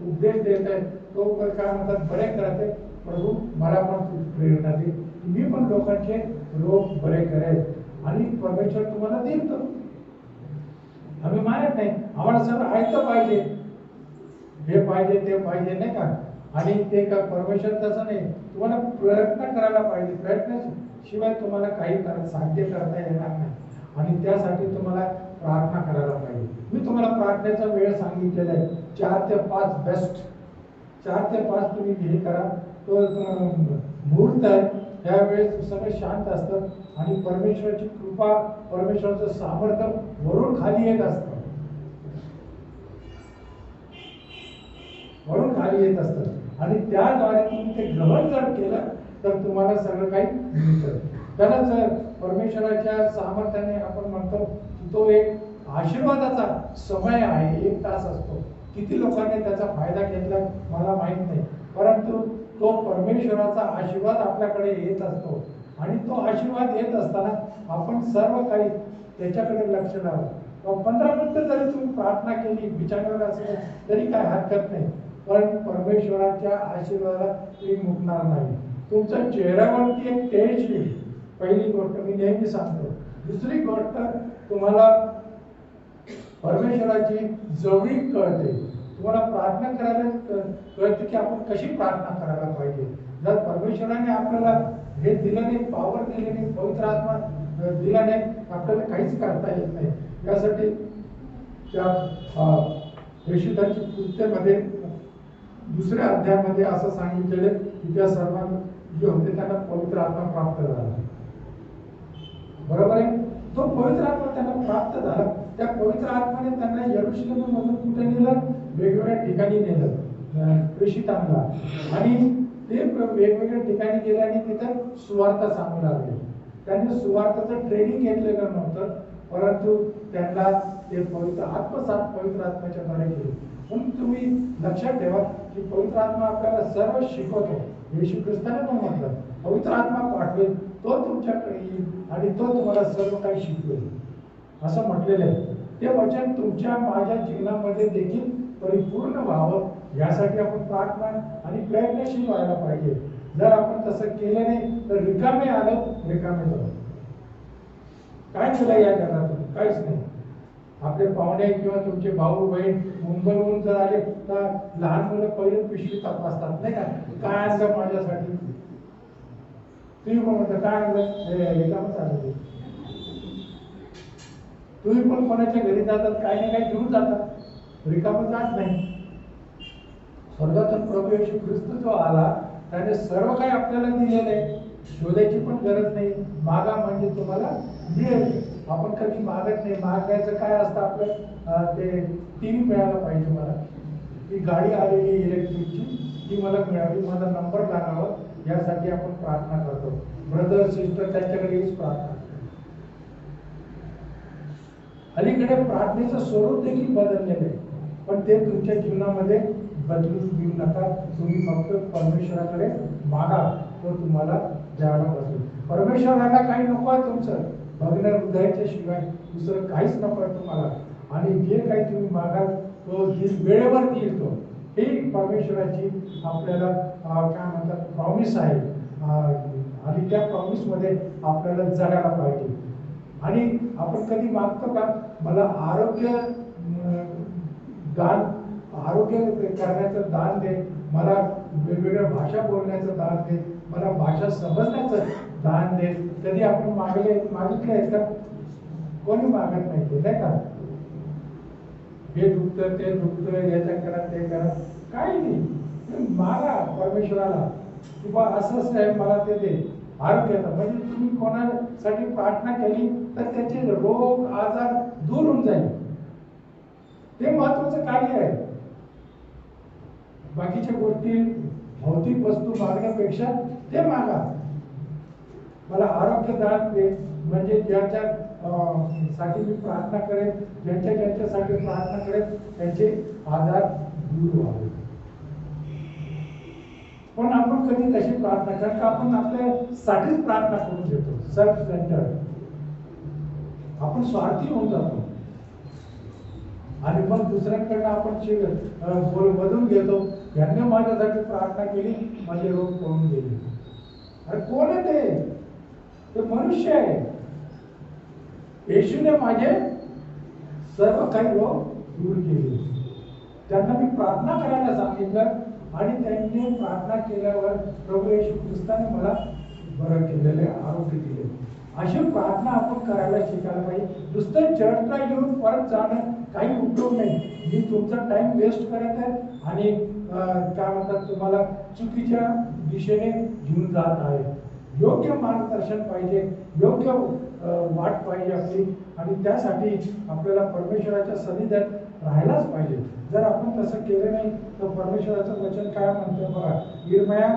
Speaker 2: उपदेश देत आहे, तो काय म्हणतात बरे करत आहे. प्रभू मला पण प्रेरणा दे, मी पण लोकांचे रोग बरे करेल, आणि परमेश्वर तुम्हाला देईल. तो आम्ही मानत नाही, आम्हाला सगळं ऐकतं पाहिजे, हे पाहिजे ते पाहिजे नाही का. आणि ते का परमेश्वर तसं नाही, तुम्हाला प्रयत्न करायला पाहिजे. प्रयत्नाशिवाय तुम्हाला काही साध्य करता येणार नाही. आणि त्यासाठी तुम्हाला प्रार्थना करायला पाहिजे. मी तुम्हाला प्रार्थनेचा वेळ सांगितलेला आहे, 4 ते 5 बेस्ट. 4 ते 5 तुम्ही हे करा. तो मुहूर्त आहे, त्यावेळेस सगळं शांत असतं, आणि परमेश्वराची कृपा, परमेश्वराचं सामर्थ्य वरून खाली येत असतं, वरून खाली येत असतं. आणि त्याद्वारे तुम्ही ते ग्रहण जर केलं तर तुम्हाला सगळं काही मिळतं. त्यालाच परमेश्वराच्या सामर्थ्याने आपण म्हणतो की तो एक आशीर्वादाचा समय आहे. 1 तास असतो. किती लोकांनी त्याचा फायदा घेतला मला माहित नाही, परंतु तो परमेश्वराचा आशीर्वाद आपल्याकडे येत असतो. आणि तो आशीर्वाद येत असताना आपण सर्व काही त्याच्याकडे लक्ष द्यावं. 15 मिनिटं जरी तुम्ही प्रार्थना केली, बिछाण्यावर असेल तरी काय हरकत नाही, पण परमेश्वराच्या आशीर्वादाला तुम्ही मुकणार नाही. तुमच्या चेहऱ्यावरती एक तेज येईल. पहिली गोष्ट मी नेहमी सांगतो. दुसरी गोष्ट, तुम्हाला परमेश्वराची जवळीक कळते. तुम्हाला प्रार्थना करायला कळते की आपण कशी प्रार्थना करायला पाहिजे. जर परमेश्वराने आपल्याला हे दिलं नाही, पावर दिली नाही, पवित्र आत्मा दिला नाही, आपल्याला काहीच करता येत नाही. यासाठी त्या येशूदाची कृत्यामध्ये 2ऱ्या अध्यायामध्ये असं सांगितलेलं की त्या सर्वांना जे होते त्यांना पवित्र आत्मा प्राप्त झाला. बरोबर आहे. तो पवित्र आत्मा त्यांना प्राप्त झाला. त्या पवित्र आत्म्याने त्यांना यरूशलेममधून कुठे नेलं, वेगवेगळ्या ठिकाणी नेलं, प्रेषितांना. आणि ते वेगवेगळ्या ठिकाणी गेले आणि तिथं सुवार्ता सांगू लागले. त्यांनी सुवार्ताचं ट्रेनिंग घेतलेलं नव्हतं, परंतु त्यांना ते पवित्र आत्मसात पवित्र आत्म्याच्या द्वारे केले. म्हणून तुम्ही लक्षात ठेवा की पवित्र आत्मा आपल्याला सर्व शिकवतो. येशू ख्रिस्ताने पण म्हटलं पवित्र आत्मा पाठवेल, तो तुमच्याकडे येईल आणि तो तुम्हाला सर्व काही शिकवेल असं म्हटलेलं आहे. ते वचन तुमच्या माझ्या जीवनामध्ये देखील परिपूर्ण व्हावं यासाठी आपण प्रार्थना आणि प्रयत्नशील व्हायला पाहिजे. जर आपण तसं केलं नाही तर रिकामे आलो रिकामे जाऊ. काय केलं या जगातून? काहीच नाही. आपले पाहुणे किंवा तुमचे भाऊ बहीण मुंबईहून जर आले तर लहान मुलं पहिले पिशवी तपासतात नाही का, काय आणलं माझ्यासाठी. तुम्ही पण म्हणता काय आणलं, रिकामच आलं. तुम्ही पण कोणाच्या घरी जातात काही ना काही घेऊन जातात, रिकामं जात नाही. स्वर्गातून प्रभू येशू ख्रिस्त जो आला त्याने सर्व काही आपल्याला दिलेलं आहे. शोधायची पण गरज नाही. मागा म्हणजे तुम्हाला मिळेल. आपण कधी मागत नाही. मागायचं काय असतं आपलं, ते टीव्ही मिळायला पाहिजे मला, ती गाडी आलेली इलेक्ट्रिकची ती मला मिळावी, माझा नंबर लागावा यासाठी आपण प्रार्थना करतो. ब्रदर सिस्टर त्यांच्याकडे हीच प्रार्थना. अलीकडे प्रार्थनेचं स्वरूप देखील बदललेलं आहे, पण ते तुमच्या जीवनामध्ये बदलून घेऊ नका. तुम्ही फक्त परमेश्वराकडे मागा, तो तुम्हाला द्यायला बसेल. परमेश्वराला काही नको आहे तुमचं, भग्न हृदयाच्या शिवाय दुसरं काहीच नको आहे तुम्हाला. आणि जे काही तुम्ही मागाल तो वेळेवर देईल तो. ही परमेश्वराची आपल्याला काय म्हणतात प्रॉमिस आहे. आणि त्या प्रॉमिसमध्ये आपल्याला जगायला पाहिजे. आणि आपण कधी मागतो का, मला आरोग्य दान, आरोग्य करण्याचं दान दे, मला वेगवेगळ्या भाषा बोलण्याचं दान दे, मला भाषा समजण्याचं दान दे. कधी आपण मागितले आहेत का? कोणी मागत नाही ते, नाही का. हे दुखतं ते दुखतं, याच्या करा ते करा, काही नाही. मागा परमेश्वराला की बा असं असं आहे मला ते दे आरोग्याचा. म्हणजे तुम्ही कोणासाठी प्रार्थना केली तर त्याचे रोग आजार दूर होऊन जाईल. ते महत्वाचं कार्य आहे. बाकीच्या गोष्टी भौतिक वस्तू मागण्यापेक्षा ते मागा. मला आरोग्य दान दे, म्हणजे ज्याच्या साठी मी प्रार्थना करेन, ज्यांच्यासाठी प्रार्थना करेन त्यांचे आजार दूर व्हावे. पण आपण कधी तशी प्रार्थना, कारण का आपण आपल्यासाठीच प्रार्थना करून घेतो. सेल्फ सेंटर, आपण स्वार्थी होऊन जातो आणि मग दुसऱ्यांकडनं आपण बदलून घेतो. यांनी माझ्यासाठी प्रार्थना केली, माझे रोग पळून गेले. अरे कोण आहे ते मनुष्य आहे. येशूने माझे सर्व काही रोग दूर केले. त्यांना मी प्रार्थना करायला सांगितलं आणि त्यांनी प्रार्थना केल्यावर प्रभू येशू ख्रिस्ताने मला बरं केलेले, आरोग्य दिले. अशी प्रार्थना आपण करायला शिकायला पाहिजे. नुसतं चर्चला येऊन परत जाणं काही उपयोग नाही. मी तुमचा टाइम वेस्ट करत आहे आणि काय म्हणतात तुम्हाला चुकीच्या दिशेने घेऊन जात आहे. योग्य मार्गदर्शन पाहिजे, योग्य वाट पाहिजे आपली. आणि त्यासाठी आपल्याला परमेश्वराच्या सन्निध्यात राहायलाच पाहिजे. जर आपण तसं केलं नाही तर परमेश्वराचं वचन काय म्हणतं बघा, यिर्मया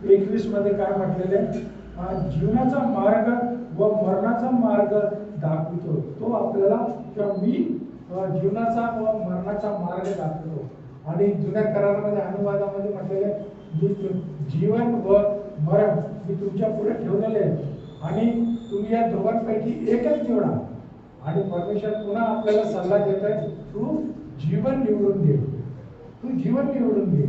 Speaker 2: 21 मध्ये काय म्हटलेलं आहे, जीवनाचा मार्ग व मरणाचा मार्ग दाखवतो तो आपल्याला, किंवा मी जीवनाचा व मरणाचा मार्ग दाखवतो. आणि जुन्या करारामध्ये अनुवादामध्ये म्हटलेले जीवन व मरण मी तुमच्या पुढे ठेवलेले आहे आणि तुम्ही या दोघांपैकी एकच निवडा. आणि परमेश्वर पुन्हा आपल्याला सल्ला देत आहे, तू जीवन निवडून घे, तू जीवन निवडून घे.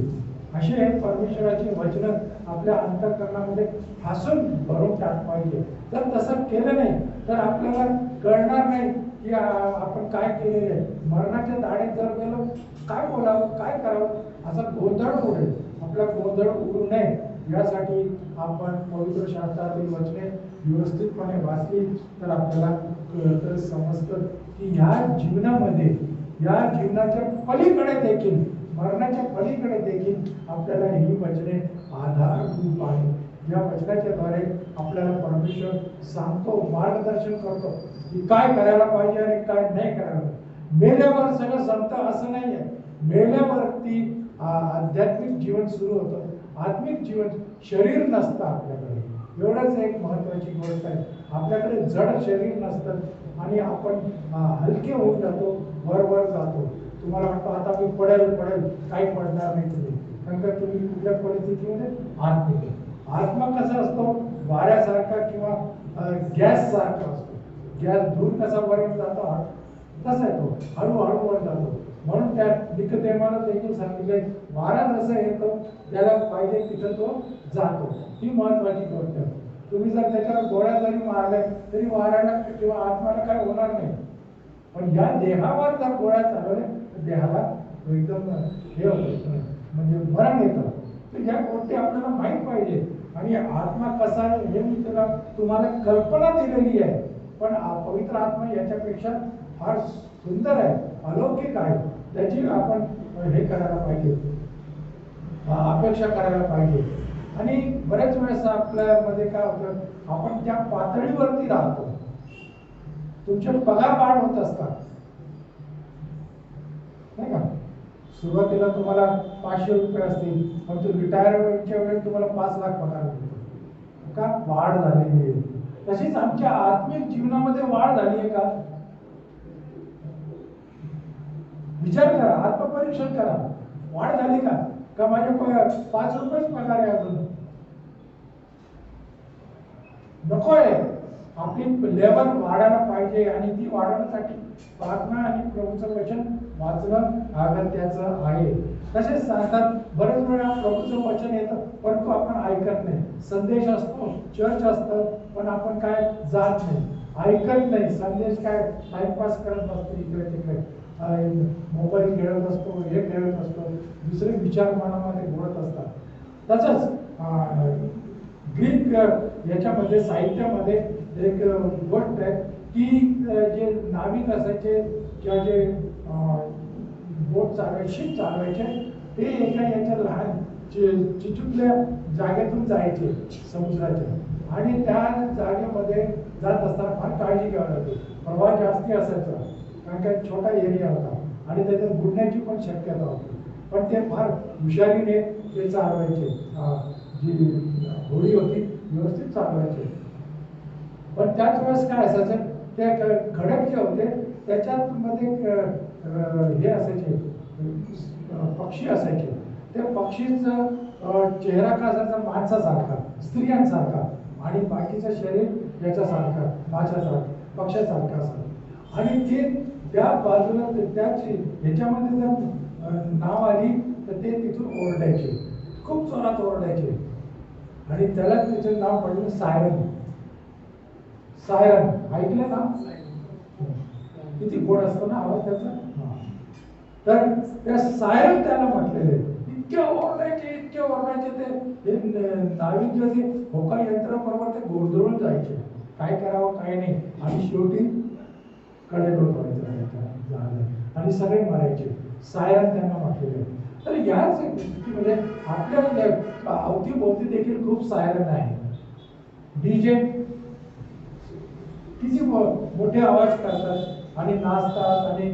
Speaker 2: असे हे परमेश्वराची वचन आपल्या अंतःकरणामध्ये ठासून भरून टाक पाहिजे. जर तसं केलं नाही तर आपल्याला कळणार नाही की आपण काय केलेलं आहे. मरणाच्या दाढेत जर गेलो, काय बोलावं काय करावं असा गोंधळ उडेल. आपला गोंधळ उडू नये यासाठी आपण पवित्र शास्त्रातील वचने व्यवस्थितपणे वाचली तर आपल्याला कळतं, समजतं की ह्या जीवनामध्ये, या जीवनाच्या पलीकडे देखील, मरणाच्या पलीकडे देखील आपल्याला ही वचने आधारभूत आहे. या वचनाच्या द्वारे आपल्याला परमेश्वर सांगतो, मार्गदर्शन करतो की काय करायला पाहिजे आणि काय नाही करायला. मेल्यावर सगळं संपतं असं नाही आहे. मेल्यावरती आध्यात्मिक जीवन सुरू होतं. आत्मिक जीवन, शरीर नसतं आपल्याकडे. एवढंच एक महत्त्वाची गोष्ट आहे. आपल्याकडे जड शरीर नसतं आणि आपण हलके होऊन जातो, वर जातो. तुम्हाला वाटतं आता मी पडेल काही पडणार नाही तुम्ही, कारण का तुम्ही कुठल्या परिस्थितीमध्ये आत्मिक. आत्मा कसा असतो? वाऱ्यासारखा किंवा गॅस सारखा असतो. गॅस दूर कसा वर जातो तसा येतो, हळूहळू वर जातो. म्हणून त्या निकोदेमाला देखील सांगितले, वारा जसा येतो त्याला पाहिजे तिथं तो जातो. ही महत्वाची गोष्ट आहे. तुम्ही जर त्याच्यावर गोळ्या जरी मारल्या तरी वाऱ्याला किंवा आत्माला काय होणार नाही. पण या देहावर जर गोळ्या चालवल्या तर देहाला एकदम हे होतं, म्हणजे मरण येतं. तर या गोष्टी आपल्याला माहीत पाहिजे. आणि आत्मा कसा आहे हे मी तुम्हाला कल्पना दिलेली आहे, पण पवित्र आत्मा याच्यापेक्षा फार सुंदर आहे, अलौकिक आहे. त्याची आपण हे करायला पाहिजे, अपेक्षा करायला पाहिजे. आणि बऱ्याच वेळेस आपल्यामध्ये काय होतं, आपण त्या पातळीवरती राहतो. तुमचे पगार वाढ होत असतात नाही का. सुरुवातीला तुम्हाला 500 रुपये असतील, पण तो रिटायरमेंटच्या वेळेस तुम्हाला 5 लाख पगार मिळतो का? वाढ झालेली आहे. तशीच आमच्या आत्मिक जीवनामध्ये वाढ झाली आहे का? विचार करा, आत्मपरीक्षण करा. वाढ झाली का माझे 5 रुपयेच पगार आहे अजून? नको आहे. आपली लेवल वाढायला पाहिजे आणि ती वाढवण्यासाठी प्रार्थना आणि प्रभूचं वचन वाचणं अगत्याचं आहे. तसेच सांगतात बरेच वेळा प्रभूचं वचन येतं परंतु आपण ऐकत नाही. संदेश असतो, चर्च असतं, पण आपण काय जात नाही, ऐकत नाही. संदेश काय टाइमपास करत बसतो, इकडे तिकडे मोबाईल खेळत असतो, हे खेळत असतो, दुसरे विचार मनामध्ये घोळत असतात. तसंच ग्रीक याच्यामध्ये साहित्यामध्ये एक गोष्ट आहे की जे नाविक असायचे किंवा जे बोट चालवायचे, शिप चालवायचे, ते एका याच्या लहान चिचुकल्या जागेतून जायचे समुद्राच्या, आणि त्या जागेमध्ये जात असताना फार काळजी घ्यावी लागते. प्रवाह जास्ती असायचा कारण का छोटा एरिया होता आणि त्याच्यात बुडण्याची पण शक्यता होती. पण ते फार हुशारीने ते चालवायचे, जी होडी होती व्यवस्थित चालवायचे. पण त्याच वेळेस काय असायचं, ते खडक जे होते त्याच्यात मध्ये हे असायचे, पक्षी असायचे. त्या पक्षीचं चेहरा का असायचा? माणसासारखा, स्त्रियांसारखा, आणि बाकीचं शरीर याच्यासारखं, माशासारखं, पक्षासारखं असं. आणि ते त्या बाजूला त्याच ह्याच्यामध्ये जर नाव आली तर ते तिथून ओरडायचे, खूप जोरात ओरडायचे. आणि त्याला त्याचं नाव पडलं सायरन. सायरन ऐकलं ना? किती गोड असतो ना आवाज त्याचा. तर त्या सायरन त्याला म्हटलेले. इतके ओरडायचे ते नाविक जे होते होका यंत्राबरोबर ते गोंधळून जायचे, काय करावं काय नाही, आणि शेवटी कडेलोट व्हायचं आणि सगळे मरायचे. सायरन त्यांना म्हटलेले. तर याच म्हणजे आपल्या अवतीभोवती देखील खूप सायरन आहे. डीजे किती मोठे आवाज करतात आणि नाचतात, आणि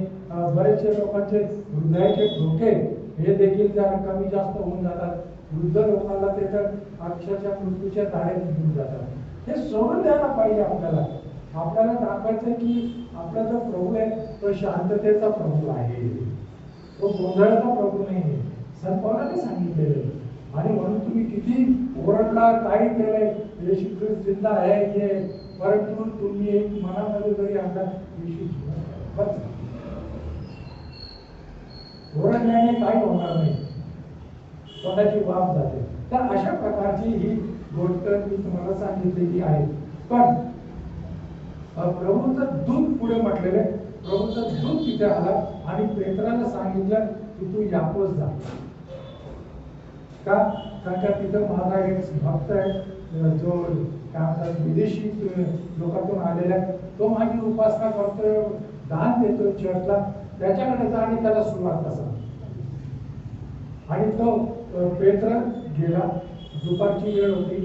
Speaker 2: बरेचसे लोकांचे हृदयाचे ठोके हे देखील जर कमी जास्त होऊन जातात. वृद्ध लोकांना ते तर अक्षरशः मृत्यूच्या दाढेत घेऊन जातात. हे सोडून द्यायला पाहिजे आपल्याला. आपल्याला दाखवायचं की आपला जो प्रभू आहे तो शांततेचा प्रभू आहे, तो गोंधळाचा प्रभू नाही. संत पौलाने सांगितलेलं आहे. आणि म्हणून तुम्ही किती ओरडला, काही केलंय, येशू ख्रिस्त जिंदा आहे हे, परंतु तुम्ही एक मनामध्ये जरी आणला येशू बस, ओरडल्याने काही होणार नाही, स्वतःची वाफ जाते. तर अशा प्रकारची ही गोष्ट मी तुम्हाला सांगितलेली आहे. पण प्रभूचं दूत पुढे म्हटलेले, प्रभूचं दूत तिथे आला आणि पेत्राला सांगितलं की तू यापोस जा. का? कारण का तिथं माझा एक भक्त आहे जो काय म्हणतात विदेशी लोकांतून आलेला आहे, तो माझी उपासना करतोय, दान देतोय चर्चला, त्याच्याकडे जा आणि त्याला सुरुवात कसा. आणि तो पेत्र गेला. दुपारची वेळ होती,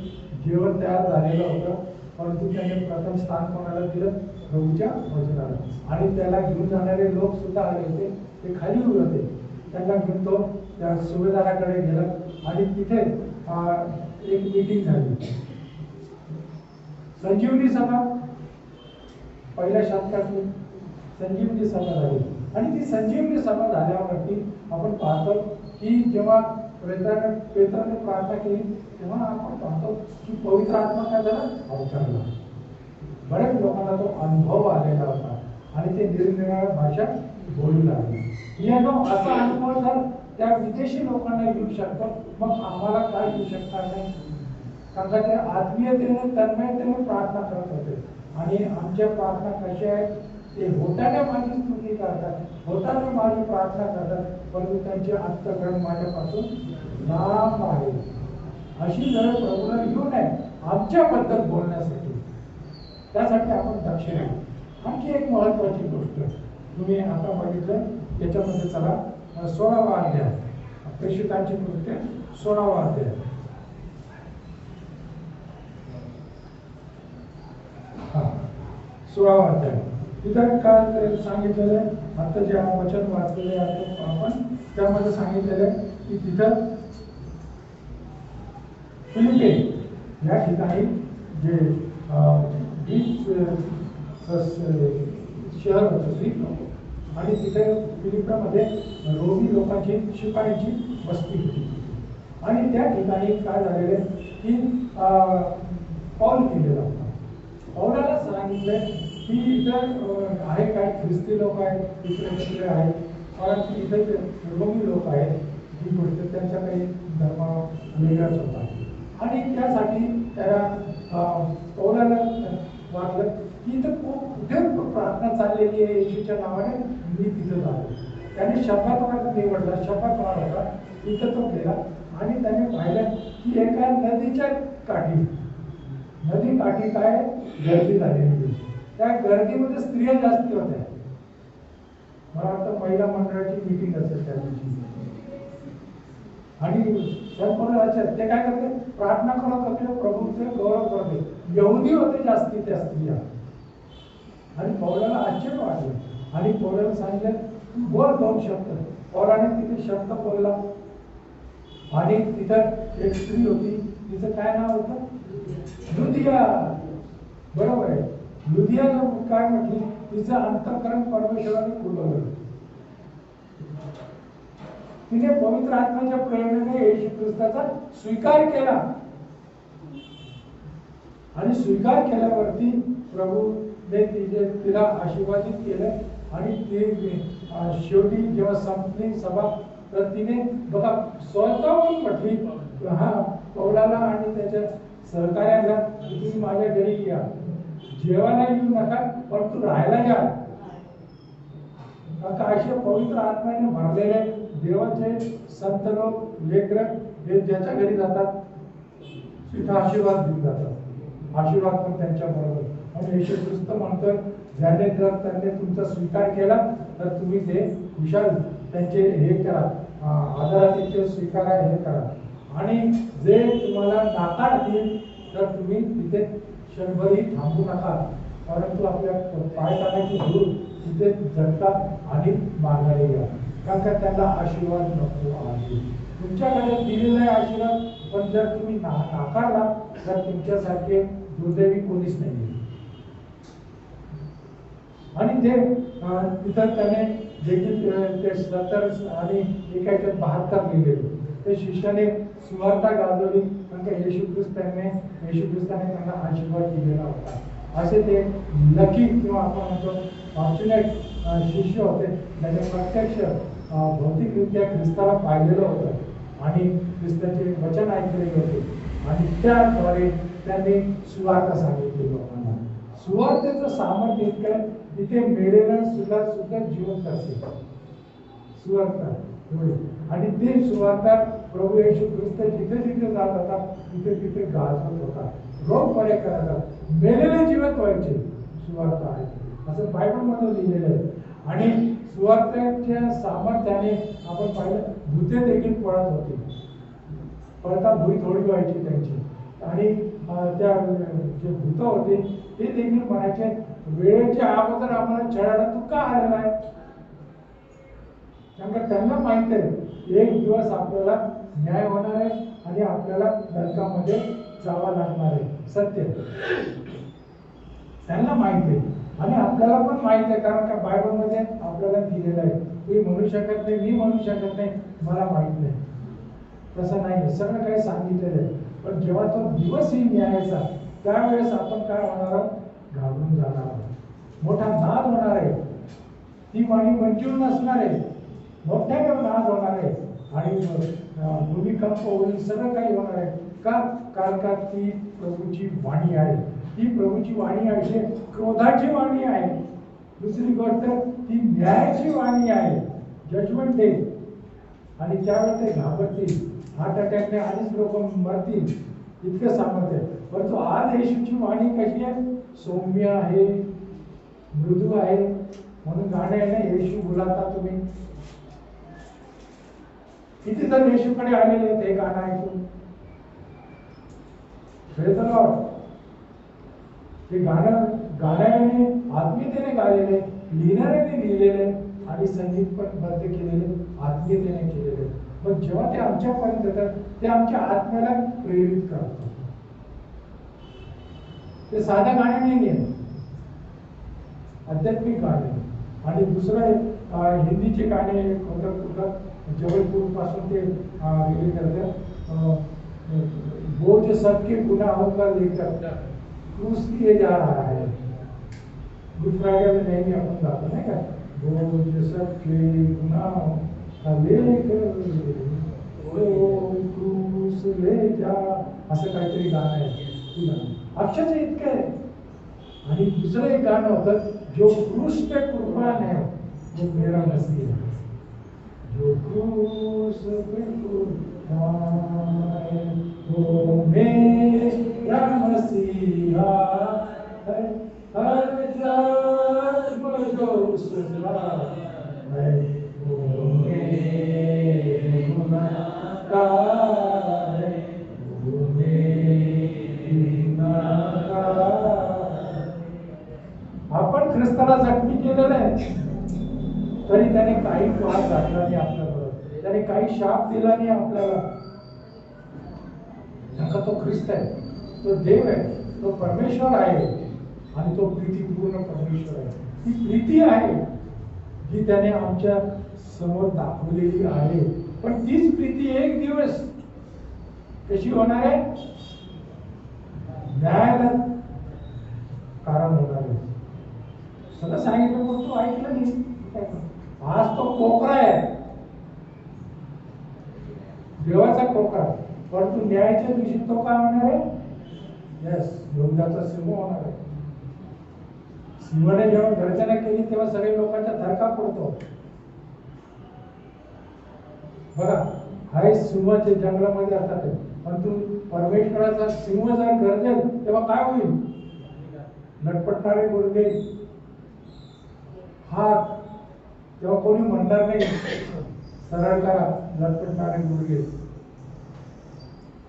Speaker 2: जेवण तयार झालेलं होतं, परंतु त्याने प्रथम स्थान कोणाला दिलं? प्रभूच्या वचनाला. आणि त्याला घेऊन जाणारे लोक सुद्धा आले होते, ते खाली उभे होते. त्यांना घेऊन तो त्या सुभेदाराकडे गेला आणि तिथे एक मीटिंग झाली. संजीवनी सभा पहिल्या शतकातली संजीवनी सभा झाली आणि ती संजीवनी सभा झाल्यावरती आपण पाहतो की जेव्हा पेत्राने प्रार्थना केली तेव्हा आपण पाहतो की पवित्र आत्मा काय झाला अवतरला. बऱ्याच लोकांना तो अनुभव आलेला होता आणि ते निरनिराळ्या भाषा बोलू लागले. असा अनुभव जर त्या विदेशी लोकांना येऊ शकतो मग आम्हाला काय येऊ शकणार नाही. कारण का ते आत्मीयतेने तन्मयतेने प्रार्थना करत होते आणि आमच्या प्रार्थना कशा आहेत ते होताना माझी स्तुती करतात, होताना माझी प्रार्थना करतात, परंतु त्यांचे अंतःकरण माझ्यापासून लांब आहे. अशी जर प्रभूला येऊ नये आमच्याबद्दल बोलण्यासाठी, त्यासाठी आपण दक्ष राहू. आणखी एक महत्वाची गोष्ट तुम्ही आता बघितलं त्याच्यामध्ये चला 16वा अध्याय प्रेषितांची कृत्य 16वा अध्याय. हा 16वा अध्याय तिथं काय सांगितलेलं आहे. आता जे वचन वाचलेले आहे आपण त्यामध्ये सांगितलेलं आहे की तिथं फिलिपे या ठिकाणी जे शहर होतं ग्रीक आणि तिथे फिलिपमध्ये रोमी लोकांची शिपायांची वस्ती होती आणि त्या ठिकाणी काय झालेलं आहे की पौल केलेला होता. पौलाला सांगितलं की इथं आहे काय ख्रिस्ती लोक आहेत, इकडे आहेत, परंतु इथे रोमी लोक आहेत जी गोष्ट त्यांचा काही धर्म वेगळाच होता आणि त्यासाठी त्याला पौलाला वाटलं की इथं कुठे प्रार्थना चाललेली आहे येशूच्या नावाने, मी तिथं जातो. त्याने शपथ मार्ग निवडला, शपथ मार्ग होता तिथं तो गेला आणि त्याने पाहिलं की एका नदीच्या काठी, नदी काठी काय गर्दी झालेली, त्या गर्दीमध्ये स्त्रिया जास्ती होत्या. मला वाटतं महिला मंडळाची मीटिंग असेल त्या दिवशी आणि ते काय करते प्रार्थना करत होते, प्रभूचे गौरव करते. यहुदी होते जास्ती त्या स्त्रिया आणि पौलाला आश्चर्य वाटलं आणि पौलाला सांगितलं बोल 2 शब्द. पौलाने तिथे शब्द बोलला आणि तिथं एक स्त्री होती, तिचं काय नाव होतं लुदिया. बरोबर आहे. लुदिया काय म्हटली, तिचं अंतःकरण परमेश्वराने खुलवलं. तिने पवित्र आत्म्याच्या प्रेरणेने येशू ख्रिस्ताचा स्वीकार केला आणि स्वीकार केल्यावरती प्रभूने तिला आशीर्वादित केलं आणि ते शेवटी जेव्हा संपली सभा तर तिने बघा स्वतःहून म्हटली हा पौलाला आणि त्याच्या सहकार्याला तुम्ही माझ्या घरी या, जेवायला येऊ नका परंतु राहायला या. असे पवित्र आत्म्याने भरलेले देवाचे संत लोक लेकर हे ज्याच्या घरी जातात तिथं आशीर्वाद देऊन जातात, आशीर्वाद पण त्यांच्या बरोबर. आणि येशू ख्रिस्त म्हणतोय ज्याने जर त्यांनी तुमचा स्वीकार केला तर तुम्ही ते विशाल त्यांचे हे करा, आदरातिथ्य स्वीकारा, हे करा. आणि जे तुम्हाला नाकारतील तर तुम्ही तिथे क्षणभरही थांबू नका, परंतु आपल्या पायतानाची धूळ तिथे जगता आणि माघारी या. कारण का त्यांना आशीर्वाद नको आहे. तुमच्याकडे दिलेला आहे आशीर्वाद, पण जर तुम्ही नाकारला तर तुमच्यासारखे दुर्दैवी कोणीच नाही. आणि ते तिथं त्याने देखील ते 70 आणि एकाच्या 72 लिहिलेले ते शिष्याने सुवार्ता गाजवली. कारण का येशू ख्रिस्ताने त्यांना आशीर्वाद दिलेला होता. असे ते लकी किंवा आपण म्हणतो फॉर्च्युनेट शिष्य होते ज्याने प्रत्यक्ष भौतिकरित्या ख्रिस्ताला पाहिलेलं होतं आणि ख्रिस्ताचे वचन ऐकलेले होते आणि त्याद्वारे त्यांनी सुवार्ता सांगितली लोकांना. सुवार्तेचं सामर्थ्य इतकं तिथे मेलेलं सुद्धा जिवंत असेल सुवार्ता एवढी. आणि ते सुवार्ता प्रभू येशू ख्रिस्त जिथे जिथे जात होता तिथे तिथे गाजवत होता, रोग बरे करायचा, मेलेले जिवंत व्हायचे. सुवार्ता आहे असं बायबलमध्ये लिहिलेलं आहे. आणि सुवार्तेच्या सामर्थ्याने आपण पाहिलं भूते देखील पळत होती, पळता भुई थोडी व्हायची त्यांची. आणि त्या जे भूत होते ते देखील म्हणायचे वेळेच्या अगोदर आम्हाला छळायला तू का आलेला आहे. कारण त्यांना माहित आहे एक दिवस आपल्याला न्याय होणार आहे आणि आपल्याला नरकामध्ये जावं लागणार आहे. सत्य त्यांना माहित आहे आणि आपल्याला पण माहित आहे, कारण का बायबलमध्ये आपल्याला दिलेलं आहे. मी म्हणू शकत नाही, मी म्हणू शकत नाही, मला माहित नाही. तसं नाही, सगळं काही सांगितलेलं आहे. पण जेव्हा तो दिवस येईल न्यायाचा, त्यावेळेस आपण काय होणार आहोत? घाबरून जाणार आहोत. मोठा नाद होणार आहे. ती वाणी मंजूर नसणार आहे. मोठ्याने नाद होणार आहे आणि भूमिकंप होईल, सगळं काही होणार आहे. का? कारण का ती प्रभूची वाणी आहे. ती प्रभूची वाणी आहे, क्रोधाची वाणी आहे. दुसरी गोष्ट ती न्यायाची वाणी आहे, जजमेंट डे. आणि त्यावेळेस ते घाबरतील, हार्ट अटॅकने आधीच लोक मरतील, इतकं सामर्थ्य. परंतु आज येशूची वाणी कशी आहे? सौम्य आहे, मृदू आहे. म्हणून गाणं आहे ना, येशू बुलाता तुम्ही. किती जण येशूकडे आलेले आहेत हे गाणं ऐकून? Praise the Lord. हे गाणं गाण्याने आत्मीयतेने गायलेले, लिहिणाऱ्याने लिहिलेले आणि संगीत पण बद्ध केलेले, आत्मीयतेने केलेले. मग जेव्हा ते आमच्यापर्यंत येतात, ते आमच्या आत्म्याला प्रेरित करतात. ते साध्या गाणे नाही आहे, आध्यात्मिक गाणे. आणि दुसरं हिंदीचे गाणे कुठं जबलपूर पासून ते रिलीज करतात. बोझ सबके गुनाहों का लेकर क्रूस किए जा रहा है. गुड फ्रायडे में नेहमी आपण जातो नाही का, बोझ सबके गुनाहों का लेकर क्रूस ले जा, असं काहीतरी गाणं आहे. अक्षरशः इतकं आहे. आणि दुसरं एक गाणं होतं, जो क्रूस पे कुर्बान है वो मेरा मसीह है. जो क्रूस पे कुर्बान है वो मेरा मसीहा है. हर जन्म जो उसका है वो मेरे गुनाहगार है, वो मेरे गुनाहगार. आपण ख्रिस्ताला जखमी केलेलं आहे, तरी त्याने काही वाद घातला नाही आपल्याबरोबर, त्याने काही शाप दिला नाही आपल्याला. तो ख्रिस्त आहे, तो देव आहे, तो परमेश्वर आहे आणि तो प्रीतीपूर्ण परमेश्वर आहे. ती प्रीती आहे जी त्याने आमच्या समोर दाखवलेली आहे. पण तीच प्रीती एक दिवस कशी होणार आहे? न्यायाला कारण होणार आहे. सगळं सांगितलं पण तू ऐकलं नाही. आज तो कोकरा आहे, देवाचा कोकरा. परंतु न्यायाच्या दिवशी तो काय होणार आहे? यस, योद्धाचा सिंह होणार आहे. सिंहाने जेव्हा गर्जना केली तेव्हा सगळे लोकांचा धडका पडतो. बघा, हाय सिंहाचे जंगलामध्ये असतात, परंतु परमेश्वराचा सिंह जर गरजेल तेव्हा काय होईल? लटपटणारे गुडघे, हात, तेव्हा कोणी म्हणणार नाही सरळ करा, लटपटणारे गुडघे.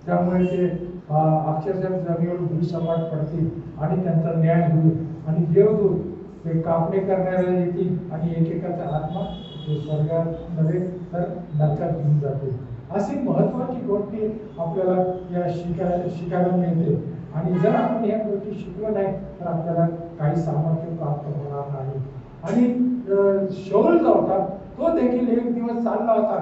Speaker 2: त्यामुळे ते अक्षरशः जमिनीवर भूसपाट पडतील आणि त्यांचा न्याय होईल. आणि देवदूत ते कापणे करण्याला येतील आणि एकेकाचा आत्मा तो स्वर्गात नव्हे तर नरकात घेऊन जातील. अशी महत्वाची गोष्टी आपल्याला या शिकायला मिळते. आणि जर आपण या गोष्टी शिकलो नाही तर आपल्याला काही सामर्थ्य प्राप्त होणार नाही. आणि शौल जो होता तो देखील एक दिवस चालला होता,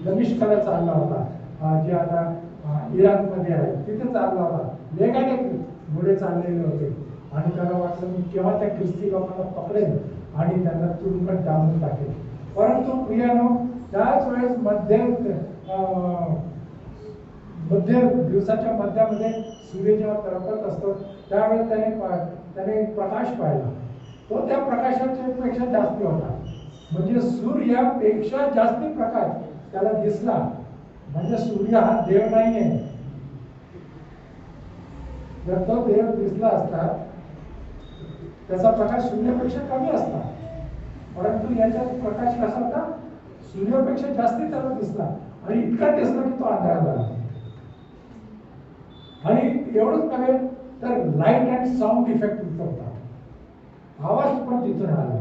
Speaker 2: दमिश्कला चालला होता, जे आता इराकमध्ये आहे, तिथे चालला होता. वेगाने घोडे चाललेले होते आणि त्याला वाटलं मी केव्हा त्या ख्रिस्ती लोकांना पकडेल आणि त्यांना तुरुंगात डांबून टाकेल. परंतु प्रियानो, त्याच वेळेस मध्य दिवसाच्या मध्यामध्ये सूर्य जेव्हा तरपत असतो त्यावेळेस त्याने प्रकाश पाहिला. तो त्या प्रकाशाच्या पेक्षा जास्ती होता, म्हणजे सूर्यापेक्षा जास्ती प्रकाश त्याला दिसला. म्हणजे सूर्य हा देव नाहीये. जर तो देव दिसला असता त्याचा प्रकाश सूर्यापेक्षा कमी असता, परंतु याचा प्रकाश कसा होता? सूर्यापेक्षा जास्ती त्याला दिसला आणि इतका दिसला की तो अंधार झाला. आणि एवढंच नव्हे तर लाईट अँड साऊंड इफेक्ट तिथं होता, आवाज पण तिथून आला.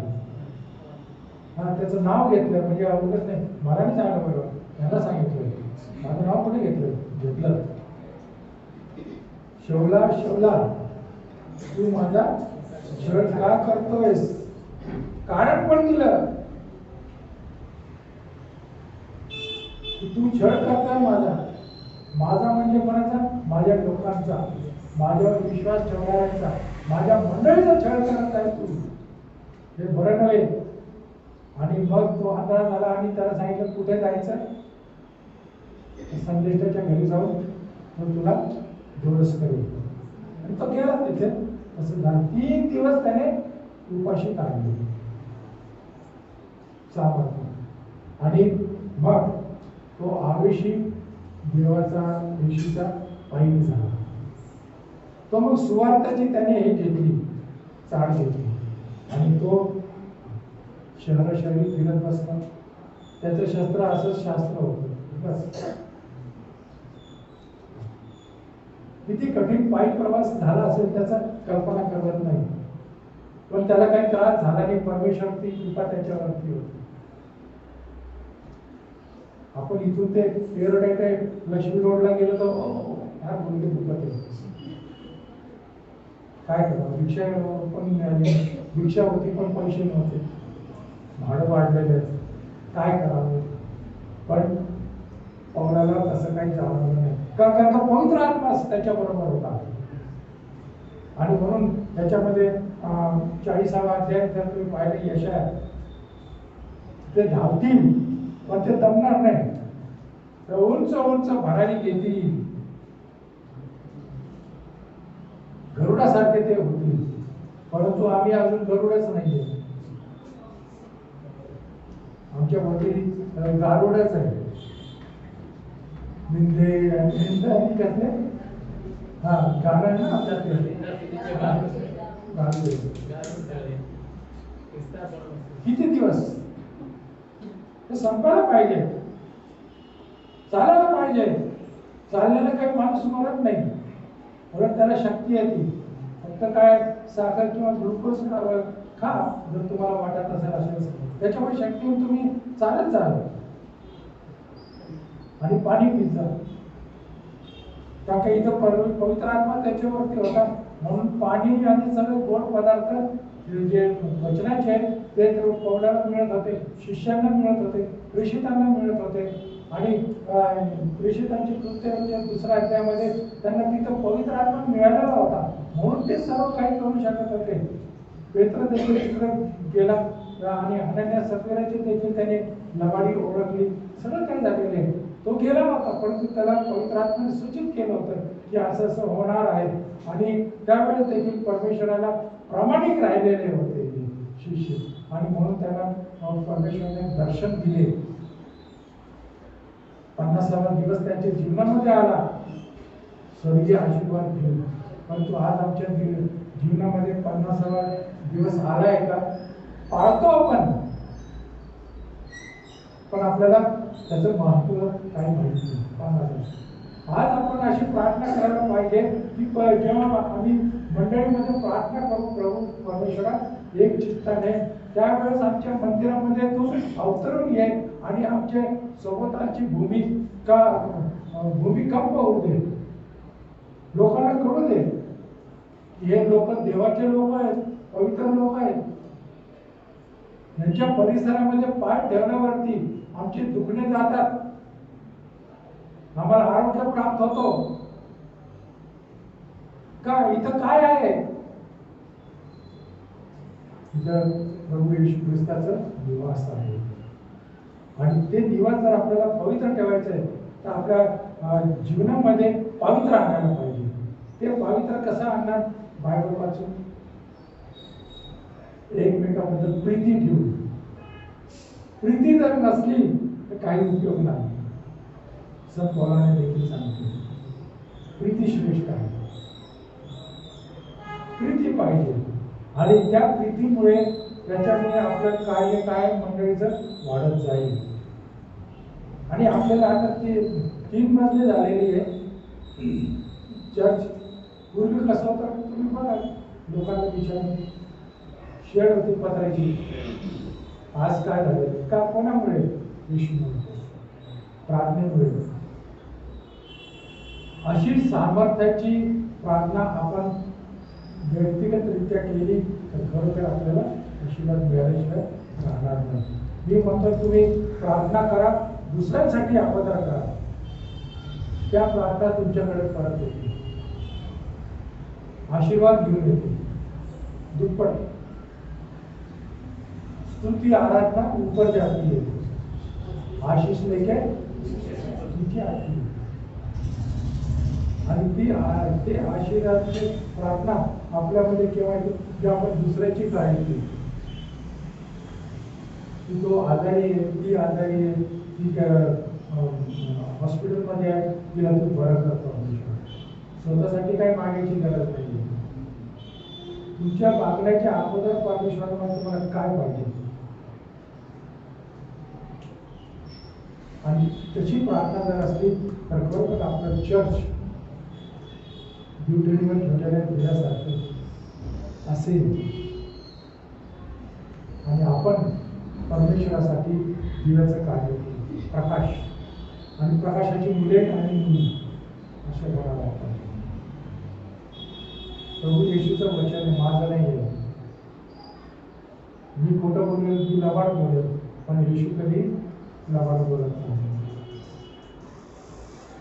Speaker 2: त्याचं नाव घेतलं म्हणजे अवघड नाही, मला नाही सांगलं बरोबर, त्यांना सांगितलं. माझं नाव कुठे घेतलं? शौला शौला तू माझा छळ का करतोयस? कारण पण दिलं की तू छळ करताय माझा. माझा म्हणजे कोणाचा? माझ्या लोकांचा, माझ्यावर विश्वास ठेवणाऱ्यांचा, माझ्या मंडळीचा छळ करत आहे तू. हे बरं नव्हे. आणि मग तो आंधळा झाला आणि त्याला सांगितलं कुठे जायचं? संदेशाच्या घरी जाऊन तो तुला दोरस करेल. आणि तो गेला तिथे. असं झालं. 3 दिवस त्याने उपाशी काढले सामर्थ. आणि मग तो आवेशी देवाचा ऋषीचा पायी झाला. तो मग सुवार्ताची त्याने हे घेतली, चाळ घेतली. आणि तो शहरी फिरत बसला. त्याचं शस्त्र असंच शास्त्र होतं. बस. किती कठीण पायी प्रवास झाला असेल त्याचा कल्पना करत नाही. पण त्याला काही त्रास झाला नाही. परमेश्वरची कृपा त्याच्यावरती होती. आपण इथून ते एअरडाय लक्ष्मी रोडला गेलो तर हा मुलगी दुखत आहे. काय करावं? भिक्षा पण मिळाली, भिक्षा होती पण पैसे नव्हते, भाडं वाढलेलं, काय करावं? पण पौलाला तसं काही जाणवलं नाही. कारण का पवित्र आत्मा त्याच्याबरोबर होता. आणि म्हणून त्याच्यामध्ये 40वा अध्याय जर तुम्ही पाहिले यशायात, ते धावतील पण ते दमणार नाही. तर उंच उंच भरारी घेतील, गरुडासारखे ते होतील. परंतु आम्ही अजून गरुडच नाहीये. आमच्या वडील गारुडच आहे. निंदे आणि कसले हा गाणं आहे ना आपल्याकडे. किती दिवस हे संपायला पाहिजे, चालायला पाहिजे. चालण्याला काही माणूस मरत नाही, परत त्याला शक्ती येते. फक्त काय साखर किंवा ग्लुकोज खा जर तुम्हाला वाटत असेल असेल, त्याच्यामुळे शक्ती होऊन तुम्ही चालत जाल. आणि पाणी पित जा. कारण का इथं पवित्र आत्मा त्याच्यावरती होता. म्हणून पाणी आणि सगळे गोड पदार्थ जे वचनाचे आहेत ते पौलाला मिळत होते, शिष्यांना मिळत होते, प्रेषितांना मिळत होते. आणि प्रेषितांची कृत्य 2ऱ्या अध्यायामध्ये त्यांना तिथं पवित्र आत्मा मिळालेला होता. म्हणून ते सर्व काही करू शकत होते. पेत्र देखील तिकडे गेला आणि अनन्या सफीराची देखील त्याने लबाडी ओळखली. सगळं काही झालेलं आहे. तो गेला होता, परंतु त्याला पवित्र आत्म्याने सूचित केलं होतं की असं असं होणार आहे. आणि त्यावेळेस देखील परमेश्वराला प्रामाणिक राहिलेले होते शिष्य. आणि म्हणून त्याला परमेश्वराने दर्शन दिले. 50वा दिवस त्यांच्या जीवनामध्ये आला, स्वर्गीय आशीर्वाद घेऊन. परंतु आज आमच्या जीवनामध्ये 50वा दिवस आलाय का? पाळतो आपण, पण आपल्याला त्याचं महत्व काही माहिती नाही. आज आपण अशी प्रार्थना करायला पाहिजे की जेव्हा आम्ही मंडळीमध्ये प्रार्थना करू प्रभू परमेश्वरा एक चित्ताने, त्यावेळेस आमच्या मंदिरामध्ये तू अवतरून ये आणि आमच्या सोबताची भूमिकंप होऊ दे. लोकांना कळू दे हे लोक देवाचे लोक आहेत, पवित्र लोक आहेत. यांच्या परिसरामध्ये पाय ठेवण्यावरती आमचे दुखणे जातात, आम्हाला आरोग्य प्राप्त होतो. का इथं काय आहे? इथं प्रभू येशू ख्रिस्ताचं निवास आहे. आणि ते निवास जर आपल्याला पवित्र ठेवायचं आहे तर आपल्या जीवनामध्ये पवित्र आणायला पाहिजे. ते पवित्र कसं आणणार? बायबल वाचून, एकमेकांबद्दल प्रीती ठेवून. प्रीती जर नसली तर काही उपयोग नाही. संत पौलाने देखील सांगितले प्रीती श्रेष्ठ आहे. प्रीती पाहिजे. आणि त्या प्रीतीमुळे त्याच्यामुळे आपलं काय मंडळीचं वाढत जाईल. आणि आपल्याला आता ते 3 मजले झालेली आहे चर्च. पूर्वी कसं होतं तुम्ही बघा, लोकांना विचार शेड होती पत्राची. आज काय झालं? का? कोणामुळे? येशूमुळे, प्रार्थनेमुळे. अशी सामर्थ्याची प्रार्थना आपण व्यक्तिगतरित्या केली तर खरोखर आपल्याला आशीर्वाद मिळाल्याशिवाय राहणार नाही. मी म्हणतो तुम्ही प्रार्थना करा, दुसऱ्यांसाठी अगोदर करा, त्या प्रार्थना तुमच्याकडे परत येतील, आशीर्वाद घेऊन येतील दुप्पट. स्तुति आराधना ऊपर जाती है, आशीष लेके नीचे आती है. आणि ते आशीर्वादाची प्रार्थना आपल्यामध्ये केव्हा येते, जेव्हा आपण दुसऱ्याची काळजी घेतो. की तो आजारी आहे, ती आजारी आहे, ती हॉस्पिटलमध्ये आहे, तिला तू बरं करतो. स्वतःसाठी काही मागायची गरज नाही. तुमच्या मागण्याच्या अगोदर परमेश्वराला तुम्हाला काय पाहिजे आणि तशी प्रार्थना जर असली तर खरोखर आपलं चर्च ड्युटीवर छोट्याला दिल्यासारखं असेल आणि आपण परमेश्वरासाठी दिव्याचं कार्य केलं. प्रकाश आणि प्रकाशाची मुले आणि मुली अशा म्हणाला आपण. प्रभू येशूचं वचन आहे, माझं नाही गेलं. मी खोटं बोलेल, तू लबाड बोलेल, पण येशू कधी लबाड बोलत नाही.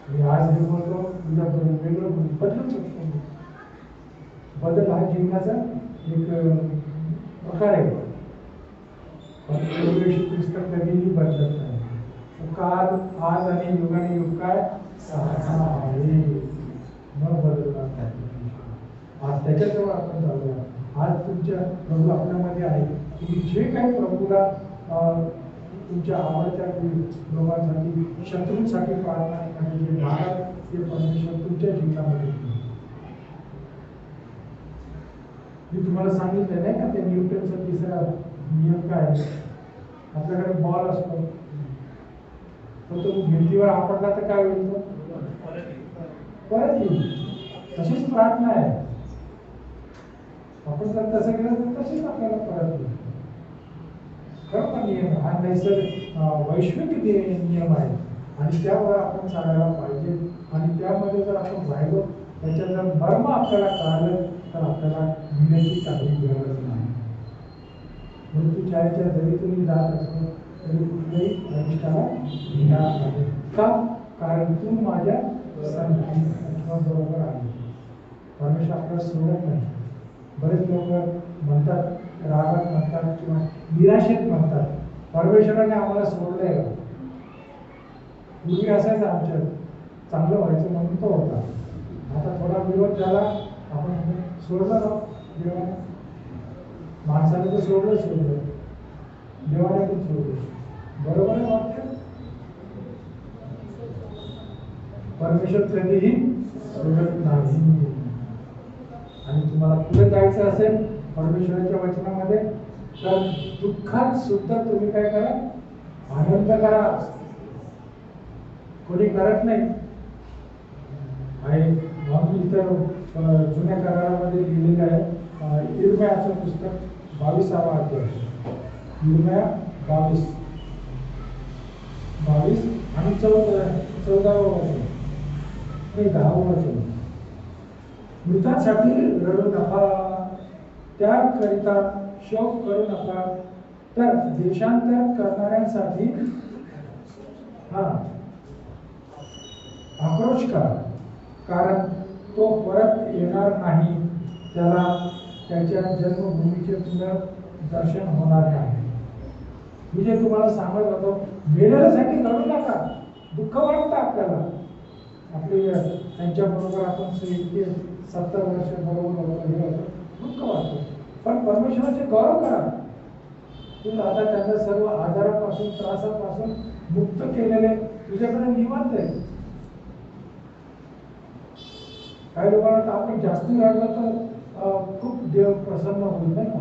Speaker 2: मी आज हे बोलतो, उद्या वेगळं बदलू शकतो. बदल हा जीवनाचा एक प्रकार आहे. पण प्रभू येशू ख्रिस्त कधीही बदलत नाही. काल आज आणि युगाने युग काय सारखा आहे, न बदलणार नाही. आज त्याच्याजवळ आपण जाऊया. आज तुमच्या प्रभू आपल्यामध्ये आहे. तुम्ही जे काही प्रभूला तुमच्या आवडत्या लोकांसाठी, शत्रूंसाठी प्रार्थना आणि जे मागाल ते परमेश्वर तुमच्या जीवनामध्ये. मी तुम्हाला सांगितलं नाही का, त्या न्यूटनचा तिसरा नियम काय आहे. आपल्याकडे बॉल असतो, तर तो भिंतीवर आपटला तर काय होईल, परत येईल. तशीच प्रार्थना आहे. आपण जर तसं केलं तर तशीच आपल्याला परत येईल. खरं नियम हा वैश्विक नियम आहे आणि त्यावर आपण चालायला पाहिजे. आणि त्यामध्ये जर आपण राहिलो, त्याच्यात जर मर्म आपल्याला कळालं तर आपल्याला भिण्याची काही गरज नाही. मृत्यू छायेच्या जरी तुम्ही जात असतो तरी कुठल्याही अनिष्टाला भिणार नाही. का? कारण तू माझ्या बरोबर आहे. परमेश्वर आपल्याला सोडत नाही. बरेच लोक म्हणतात, रागात म्हणतात किंवा निराशेत म्हणतात, परमेश्वराने आम्हाला सोडलंय. पूर्वी असायचं आमच्यात, चांगलं व्हायचं म्हणून तो होता. आता थोडा विरोध झाला, आपण सोडलं ना देवाने. माणसाने तर सोडलं, देवाने पण सोडलं. बरोबर आहे वाक्य. परमेश्वर कधीही सोडत नाही. आणि तुम्हाला पुढे जायचं असेल परमेश्वराच्या वचनामध्ये, तर दुःखात सुद्धा तुम्ही काय करा, आनंद करा. कोणी करत नाही आहे. म्हणून इथं जुन्या करारामध्ये लिहिलेलं आहे, इर्म्याचं पुस्तक 22वा अध्याय, इर्म्या 22 आणि 14वं वचन, नाही 10वं वचन. मृतांसाठी रडू नका, त्याकरिता शोक करू नका, तर देशांतर करणाऱ्यांसाठी आक्रोश करा, कारण तो परत येणार नाही. त्याला त्याच्या जन्मभूमीचे पुनर्दर्शन होणार नाही. मी जे तुम्हाला सांगत होतो, मेलेल्यासाठी रडू नका. दुःख वाटतं आपल्याला. आपले त्यांच्याबरोबर आपण 70 वर्ष बरोबर दुःख वाटतं, पण परमेश्वराचे गौरव करा. तू आता त्यांना सर्व आजारापासून, त्रासापासून मुक्त केलेले तुझ्याकडे निवांत आहे. काही लोकांना आपण जास्त रडलं तर खूप देव प्रसन्न होईल, नाही का?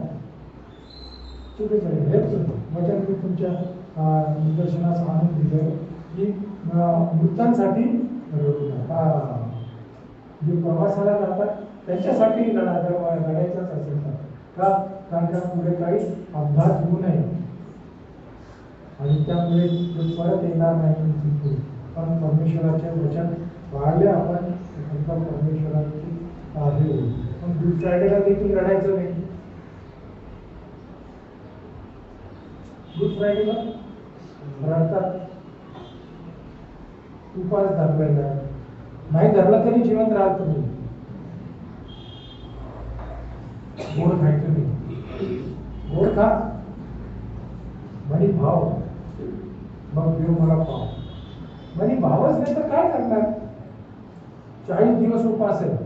Speaker 2: चुकीचं आहे. हेच वचन मी तुमच्या निदर्शनास आणून दिलं की मृतांसाठी रडू नका. जे प्रवासाला जातात त्यांच्यासाठी लढायचंच असेल का? कारण का पुढे काही अपघात होऊ नये आणि त्यामुळे परत येणार नाही. पण परमेश्वराचे वचन पाळले आपण, परमेश्वराची होईल. मग गुड फ्रायडेला देखील रडायचं नाही. गुड फ्रायडेला रडतात, उपवास धरलेला नाही, धरला तरी जिवंत राहत तुम्ही. गोड खायचं नाही, गोड खा म्हणे भाव, मग देव मला पाव. म्हणे भावच नाही तर काय करणार. 40 दिवस उपवास आहे.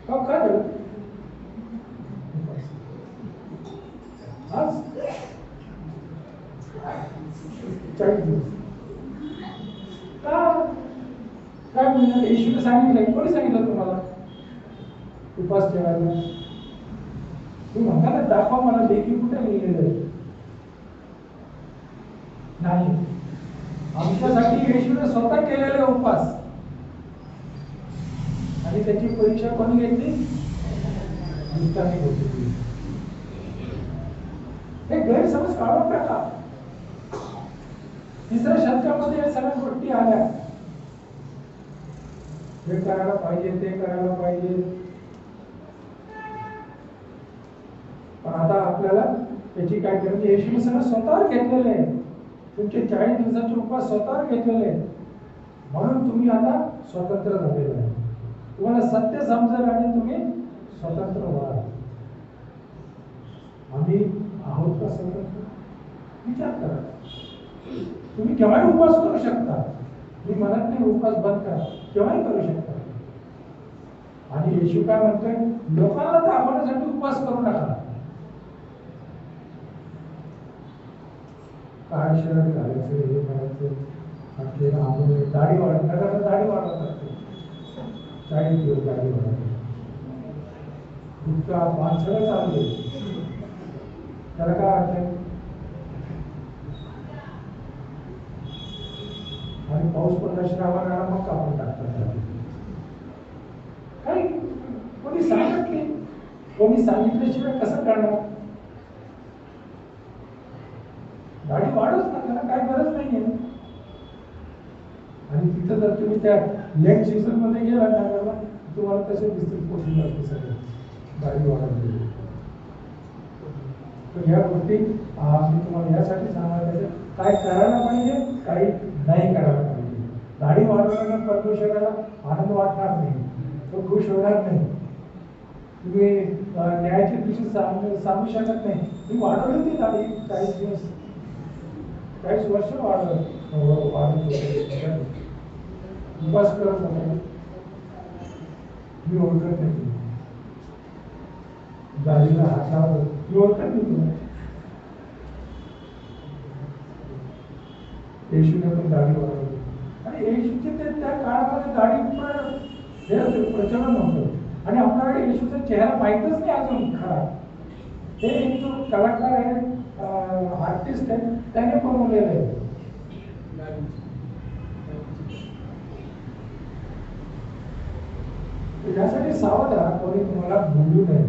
Speaker 2: काय झालं आज 40 दिवस का काय म्हणणार. येशूने सांगितलं, कोणी सांगितलं तुम्हाला उपवास ठेवायला? तुम्ही म्हणता ना दाखवा मला, लेखी कुठे लिहिलेलं आहे? नाही, आमच्यासाठी येशूने स्वतः केलेले उपवास. आणि त्याची परीक्षा कोणी घेतली? दुष्टाने घेतली. हे गैरसमज काढून टाका. 3ऱ्या शतकामध्ये या सगळ्या गोष्टी आल्या. हे करायला पाहिजे, ते करायला पाहिजे. पण आता आपल्याला त्याची काय करायची? येशूने सगळं स्वतःवर घेतलेलं आहे. तुमचे 40 दिवसाचे उपवास स्वतःवर घेतलेले आहे. म्हणून तुम्ही आता स्वतंत्र झालेले आहे. तुम्हाला सत्य समजेल आणि तुम्ही स्वतंत्र व्हाल. आम्ही आहोत का स्वतंत्र? विचार करा. तुम्ही केव्हाही उपवास करू शकता. मी म्हणत नाही उपवास बंद करा, केव्हाही करू शकता. आणि येशू काय म्हणतोय? लोकांना दाखवण्यासाठी उपवास करू नका. काय शर्ट घालायचं, हे करायचं, आपल्याला आवडलं, दाढी वाढवतात, दाढी वाढवतात. 40 दिवस दाढी वाढवतात. गुटखा पान सगळं चालू आहे. त्याला काय अर्थ आहे? आणि पाऊस पडला श्रावण मग कापून टाकतात. काही कोणी सांगत नाही. कोणी सांगितल्याशिवाय कसं करणार? गाडी वाढच ना, त्याला काय गरज नाहीये. आणि तिथं जर तुम्ही त्या लेट सीझन मध्ये गेला ना, तुम्हाला तसे दिसतील पोटी लागते सगळे गाडी वाढवली. तर या गोष्टी मी तुम्हाला यासाठी सांगायला काय करायला पाहिजे, काही नाही करायला पाहिजे. दाढी वाढवण्याने परमेश्वराला आनंद वाटणार नाही, तो खुश होणार नाही. तुम्ही न्यायाची दिवशी सांगू शकत नाही मी वाढवली ती दाढी 40 दिवस 40 वर्ष वाढत उपवास करत होता. मी ओळखत नाही दाढीला हात लावतो, मी ओळखत नाही तुला. येशूने पण दाढी वाढवली आणि येशूचे त्या काळामध्ये दाढी हे प्रचलन नव्हतं. आणि आपल्याकडे येशूचा चेहरा माहीतच नाही अजून खरा. हे एक जो कलाकार आहे, आर्टिस्ट आहे, त्याने बनवलेलं आहे. यासाठी सावध राहा, कोणी तुम्हाला बोलू नये.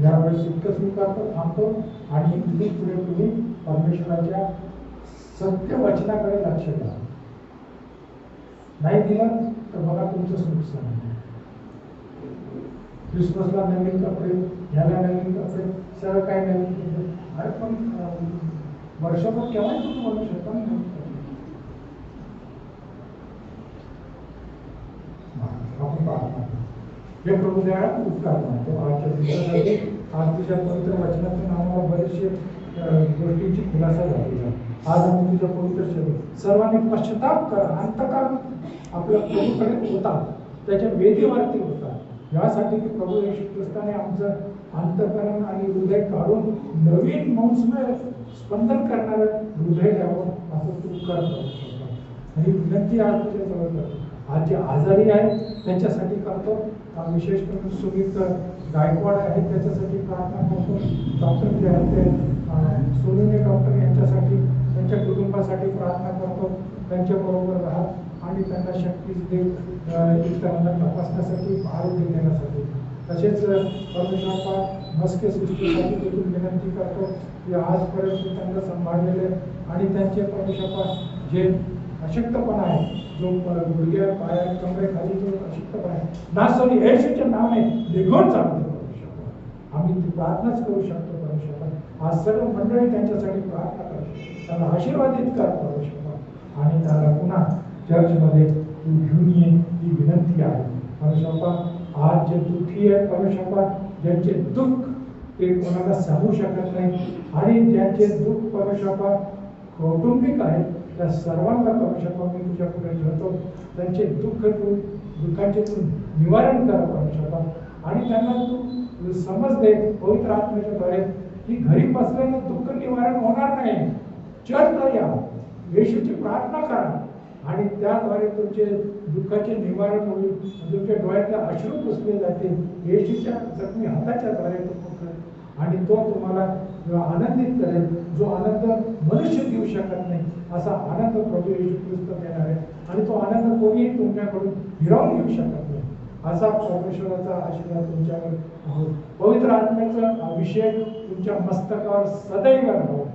Speaker 2: यावेळेस इतकंच मी करतो, थांबतो आणि इथून पुढे तुम्ही परमेश्वराच्या सत्य वचनाकडे लक्ष द्या. नाही दिलं तर बघा तुमचं नुकसान. क्रिसमसला नवीन कपडे, ह्याला नवीन कपडे, सगळं काय नवीन कपडे. अरे पण वर्षभर केव्हा तुम्ही बनवू शकता ना. आपण पाहतो हे प्रभू द्यायला उपकार मानतो. आजच्या दिवसासाठी आज तुझ्या पवित्र वचनातून आम्हाला बरेचसे गोष्टींची खुलासा झालेला. आज आम्ही तुझ्या पवित्र शरीर सर्वांनी पश्चाताप करा. अंतकाळ आपल्या प्रभूकडे होता, त्याच्या वेदीवरती होता. यासाठी की प्रभू येशू ख्रिस्ताने आमचं अंतकरण आणि हृदय काढून नवीन मौसमे स्पंदन करणारं हृदय द्यावं असं तू करतो. आणि विनंती आज तुझ्या जवळ करतो. आज जे आजारी आहेत त्यांच्यासाठी करतो. विशेष करून सुमित गायकवाड आहेत त्याच्यासाठी प्रार्थना करतो. डॉक्टर जे आहेत ते सोनुने डॉक्टर यांच्यासाठी, त्यांच्या कुटुंबासाठी प्रार्थना करतो. त्यांच्याबरोबर राहा आणि त्यांना शक्ती दे इतरांना तपासण्यासाठी, आरोग्य देण्यासाठी. तसेच परमेश्वराचा मस्के सृष्टीसाठी देखील विनंती करतो की आजपर्यंत त्यांना सांभाळलेले आणि त्यांचे परमेश्वरा जे अशक्तपणा आहे, जो गुडघ्या पाया कमरेखाली जो अशक्तपणा आहे, नासवली येशूच्या नावाने निघून जातो परमेश्वर. आम्ही ती प्रार्थनाच करू शकतो परमेश्वर. आज सर्व मंडळी त्यांच्यासाठी प्रार्थना करतो, त्यांना आशीर्वादित कर परमेश्वर, आणि त्याला पुन्हा चर्चमध्ये तू घेऊन ये ही विनंती आहे परमेश्वर. आज जे दुःखी आहे परमेश्वर, ज्यांचे दुःख ते कोणाला सांगू शकत नाही, आणि ज्यांचे दुःख परमेश्वर कौटुंबिक आहे, त्या सर्वांना परमेश्वर मी तुझ्या पुढे ठेवतो. त्यांचे दुःखाचे तू निवारण कर परमेश्वर, आणि त्यांना तू समज दे पवित्र आत्म्याच्या द्वारे की घरी बसल्यानं दुःख निवारण होणार नाही. चर्चला या, येशूची प्रार्थना करा, आणि त्याद्वारे तुमचे दुःखाचे निवारण होईल. तुमच्या डोळ्यातले अश्रू पुसले जातील येशूच्या जखमी हाताच्या द्वारे तो करेल, आणि तो तुम्हाला आनंदित करेल. जो आनंद मनुष्य देऊ शकत नाही असा आनंद प्रभू येशू ख्रिस्त देणार आहे, आणि तो आनंद कोणीही तुमच्याकडून हिरावून घेऊ शकत नाही. असा परमेश्वराचा आशीर्वाद तुमच्यावर हो. पवित्र आत्म्याचा अभिषेक तुमच्या मस्तकावर सदैव राहो,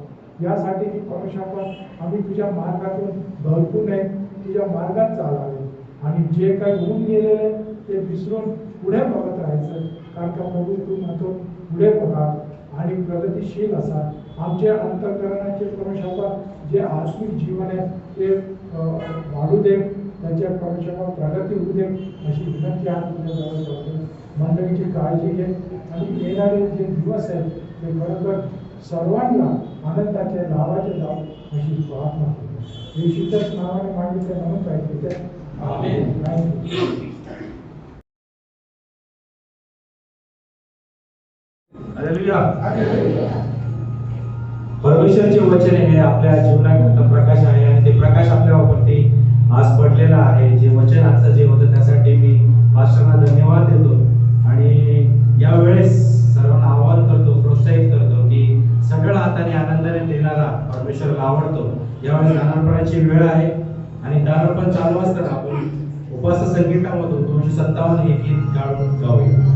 Speaker 2: यासाठी की परमेश्वर आम्ही तुझ्या मार्गातून भरपूर नये, तुझ्या मार्गात चालावे, आणि जे काही होऊन गेलेले ते विसरून पुढे बघत राहायचं. कारण का प्रभू तू म्हणतो पुढे बघा आणि प्रगतिशील असा. आमच्या अंतःकरणाचे परमेश्वर जे आत्मिक जीवन आहे ते वाढू दे, त्यांच्या परमेश्वर प्रगती होऊ दे, अशी विनंती आहे तुझ्याजवळ करतो. मंडळीची काळजी घे, आणि येणारे जे दिवस आहेत ते खरोखर सर्वांना आनंदाचे लाभाचे जाव अशी प्रार्थना करतो. येशूच्याच नावाने मागितले म्हणून पाहिजे.
Speaker 3: आमेन.
Speaker 1: हालेलुया. परमेश्वराचे वचन हे आपल्या जीवनाकरता प्रकाश आहे, आणि ते प्रकाश आपल्यावरती आज पडलेला आहे. जे वचन आजचं जे होतं त्यासाठी मी पास्टरना धन्यवाद देतो, आणि यावेळेस सर्वांना आवाहन करतो, प्रोत्साहित करतो की सगळं हाताने आनंदाने देणारा परमेश्वराला आवडतो. यावेळेस दानर्पणाची वेळ आहे, आणि दानर्पण चालू असताना आपण उपास संगीतामधून 257 हे गीत गाऊन गाऊया.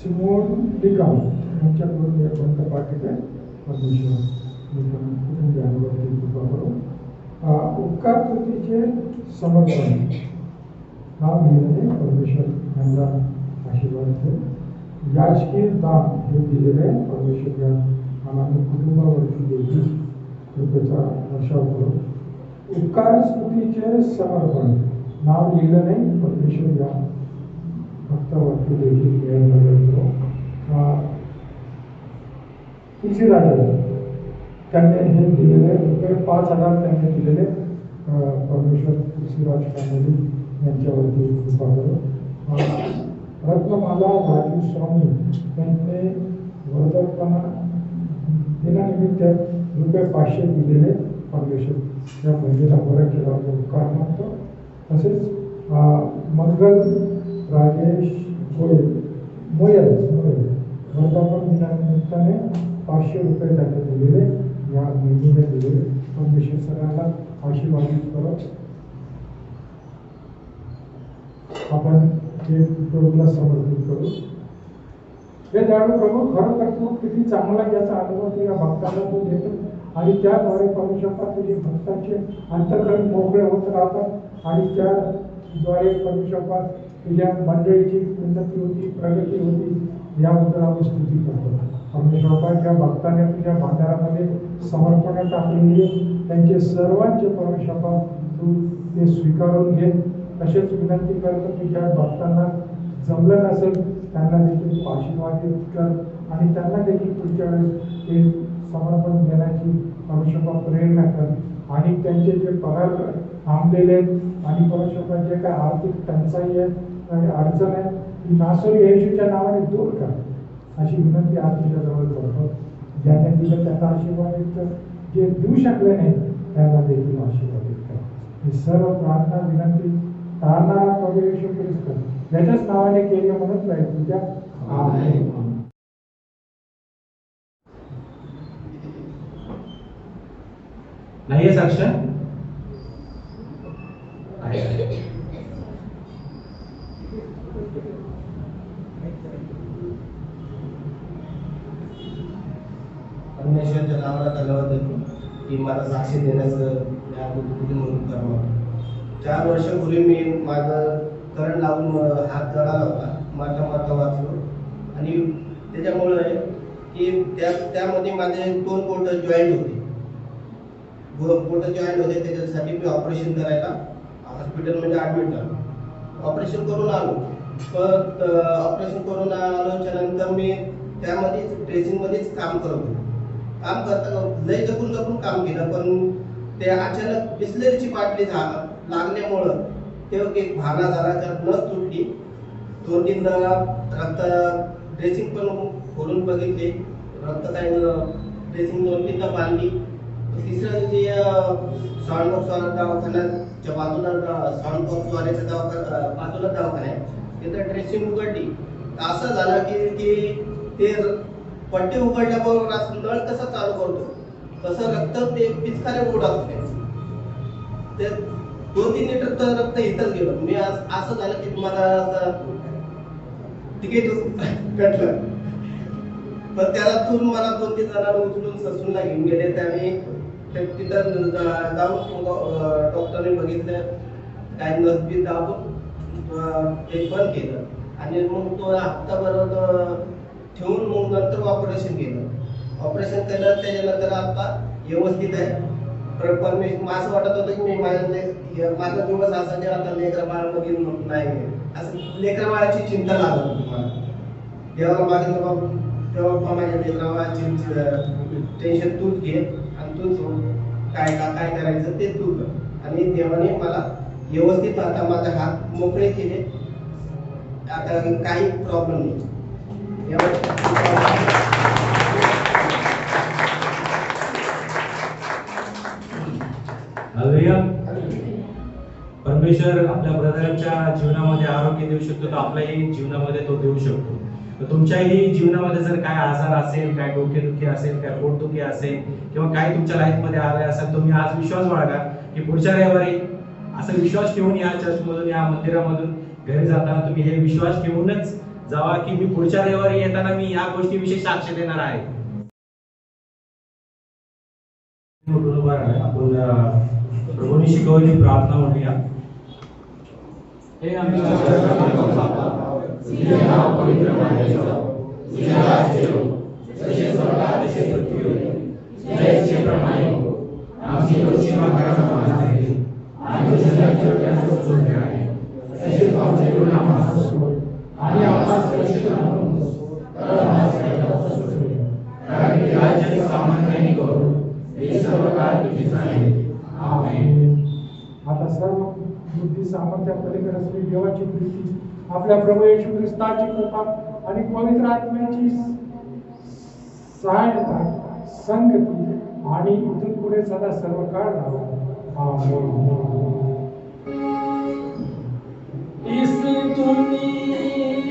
Speaker 2: सिमोन लिगाम यांच्याकडून या ग्रंथ पाठित आहे. परमेश्वर कुटुंबियांवरती कृपा करून उपकार कृतीचे समर्पण नाव लिहिल्याने परमेश्वर यांना आशीर्वाद देतो. याजकीय दान हे दिलेले परमेश्वर या आनंद कुटुंबावरती देखील कृपेचा वर्षाव करो. उपकार स्तुतीचे समर्पण नाव लिहिलं नाही परमेश्वर या भक्तावरती देखील मिळवतो. तुलसी राजा त्यांनी हे दिलेले रुपये 5,000 त्यांनी दिलेले परमेश्वर तुलसीराज फॅमिली यांच्यावरती कृपा करो. रत्नमाला राजू स्वामी यांनी वर्धकपणा दिनानिमित्त रुपये 500 दिलेले परमेश्वर या महिलेला बरं केला उपकार मानतो. तसेच मंगल राजेश मोयल वर्धापन दिनानिमित्ताने 500 रुपये त्यांनी दिलेले या महिलेने दिलेले परमेश्वर सगळ्यांना आशीर्वादित करत आपण हे प्रभूला समर्पित करू. हे जाणून प्रभू खरोखर तू किती चांगला याचा अनुभव तुझ्या भक्तांना तू देतो आणि त्याद्वारे परमेश्वर तुझे भक्तांचे अंतःकरण मोकळे होत राहतात आणि त्याद्वारे परमेश्वर तुझ्या मंडळीची उन्नती होती, प्रगती होती. याबद्दल आम्ही स्तुती करतो. परमेश्वर ज्या भक्तांनी तुझ्या भांडारामध्ये समर्पण टाकलेली त्यांचे सर्वांचे परमेश्वर तू ते स्वीकारून घे. तसेच विनंती करतो की ज्या भक्तांना जमलं नसेल त्यांना देखील आशीर्वादित कर आणि त्यांना देखील पुढच्या वेळेस ते समर्पण देण्याची परमेश्वर प्रेरणा कर आणि त्यांचे जे पगार थांबलेले आहेत आणि परमेश्वर जे काय आर्थिक टंचाई आहे आणि अडचण आहे ती नासोरी येशूच्या नावाने दूर कर अशी विनंती आज तुझ्याजवळ करतो. ज्यांनी दिलं त्यांना आशीर्वादित कर, जे देऊ शकले नाही त्यांना देखील आशीर्वादित कर. ही सर्व प्रार्थना विनंती तारणारा प्रभू येशू ख्रिस्त याच्याच नावाने केली म्हणून राहील तुझ्या आमेन.
Speaker 1: नाहीये साक्ष आहे.
Speaker 8: परमेश्वरच्या नावाला धन्यवाद देतो की मला साक्षी देण्याचं म्हणून करावं. 4 वर्षापूर्वी मी माझं करंट लावून हात जळाला होता, मारता वाचलो आणि त्याच्यामुळे की त्यामध्ये माझे 2 बोट जॉईंट होते. बोट जॉईंट होते त्याच्यासाठी मी ऑपरेशन करायला हॉस्पिटलमध्ये ॲडमिट झालो. ऑपरेशन करून आलो. पण ऑपरेशन करून आलोच्या नंतर मी त्यामध्येच ड्रेसिंगमध्येच काम करत होतो. काम करता लय जपून काम केलं, पण ते अचानक बिस्लेरीची बाटली लागल्यामुळं ते एक भावना झाला, त्यात नस तुटली. 2-3 रक्त ड्रेसिंग पण खोलून बघितले, रक्त काय ड्रेसिंग 2-3 बांधली. तिसऱ्या दिवशी साऊंड बॉक्स दवाखान्याच्या बाजूला साऊंड बॉक्स वाल्याच्या बाजूला दवाखाना आहे, तिथं ड्रेसिंग उघडली. असं झालं की ते पट्टी उघडल्याबरोबर नळ कसा चालू करतो तसं रक्त ते पिचकारे बोट असते ते 2-3 लिटर तर रक्त इथंच गेलं. मी असं झालं की मला तिकीट कटलं. पण त्याला तून मला 2-3 जणांना उचलून ससूनला घेऊन गेले. त्याने तिथं जाऊन डॉक्टरने बघितलं, काय नसबी दाबून ते बंद केलं आणि मग तो हप्ताभर ठेवून मग नंतर ऑपरेशन केलं. ऑपरेशन केलं त्याच्यानंतर आता व्यवस्थित आहे. असं वाटत होतं की मी माझा दिवस असायचे आता लेकरा बाळामध्ये नाही, असं लेकरा बाळाची चिंता लागत होती मला. देवाला मागितलं तेव्हा माझ्या लेकरा बाळाची टेन्शन तूच घे आणि तूच काय करायचं ते तू कर. आणि देवाने मला व्यवस्थित आता माझे हात मोकळे केले, आता काही प्रॉब्लेम नाही.
Speaker 1: हालेलुया. परमेश्वर आपल्या ब्रदरच्या जीवनामध्ये आरोग्य देऊ शकतो, तर आपल्याही जीवनामध्ये तो देऊ शकतो. तर तुमच्याही जीवनामध्ये जर काय आजार असेल, काय डोकेदुखी असेल, काय पोटदुखी असेल किंवा काय तुमच्या लाईफमध्ये आले असेल, तुम्ही आज विश्वास बाळगा की पुढच्या रविवारी असं विश्वास ठेवून या चर्चमधून या मंदिरामधून घरी जाताना तुम्ही हे विश्वास ठेवूनच
Speaker 9: जेव्हा की मी पुढच्या रविवारी येताना मी या गोष्टीविषयी साक्ष देणार आहे.
Speaker 1: उठून उभा राहा. आपण प्रभूने शिकवलेली प्रार्थना म्हणूया.
Speaker 4: हे आमच्या जगतातील बाबा, तुझे नाव पवित्र मानले जावो, तुझे राज्य येवो, जसे स्वर्गात तसे पृथ्वीवर. तुझ्या इच्छेप्रमाणे हो. आमची रोजची भाकरी आम्हाला दे, आणि तुझ्या कर्तव्याचं सोडले आहे, तसेच आमचे गुन्हे आम्हाला सोड, आणि आम्हाला परीक्षेत आणू नकोस, तर आम्हाला सैतानाचा सोड दे. कारण की राज्याची सामर्थ्याने करू, हे सर्व काळ तुझीच आहे. आमेन.
Speaker 2: आता सर्व बुद्धी सामर्थ्या पलीकडे असलेली देवाची प्रीती, आपल्या प्रभू येशू ख्रिस्ताची कृपा आणि पवित्र आत्म्याची सहायता, संगती आणि इथून पुढे सदा सर्व काळ राहावा. आमेन.
Speaker 3: इस दुनिया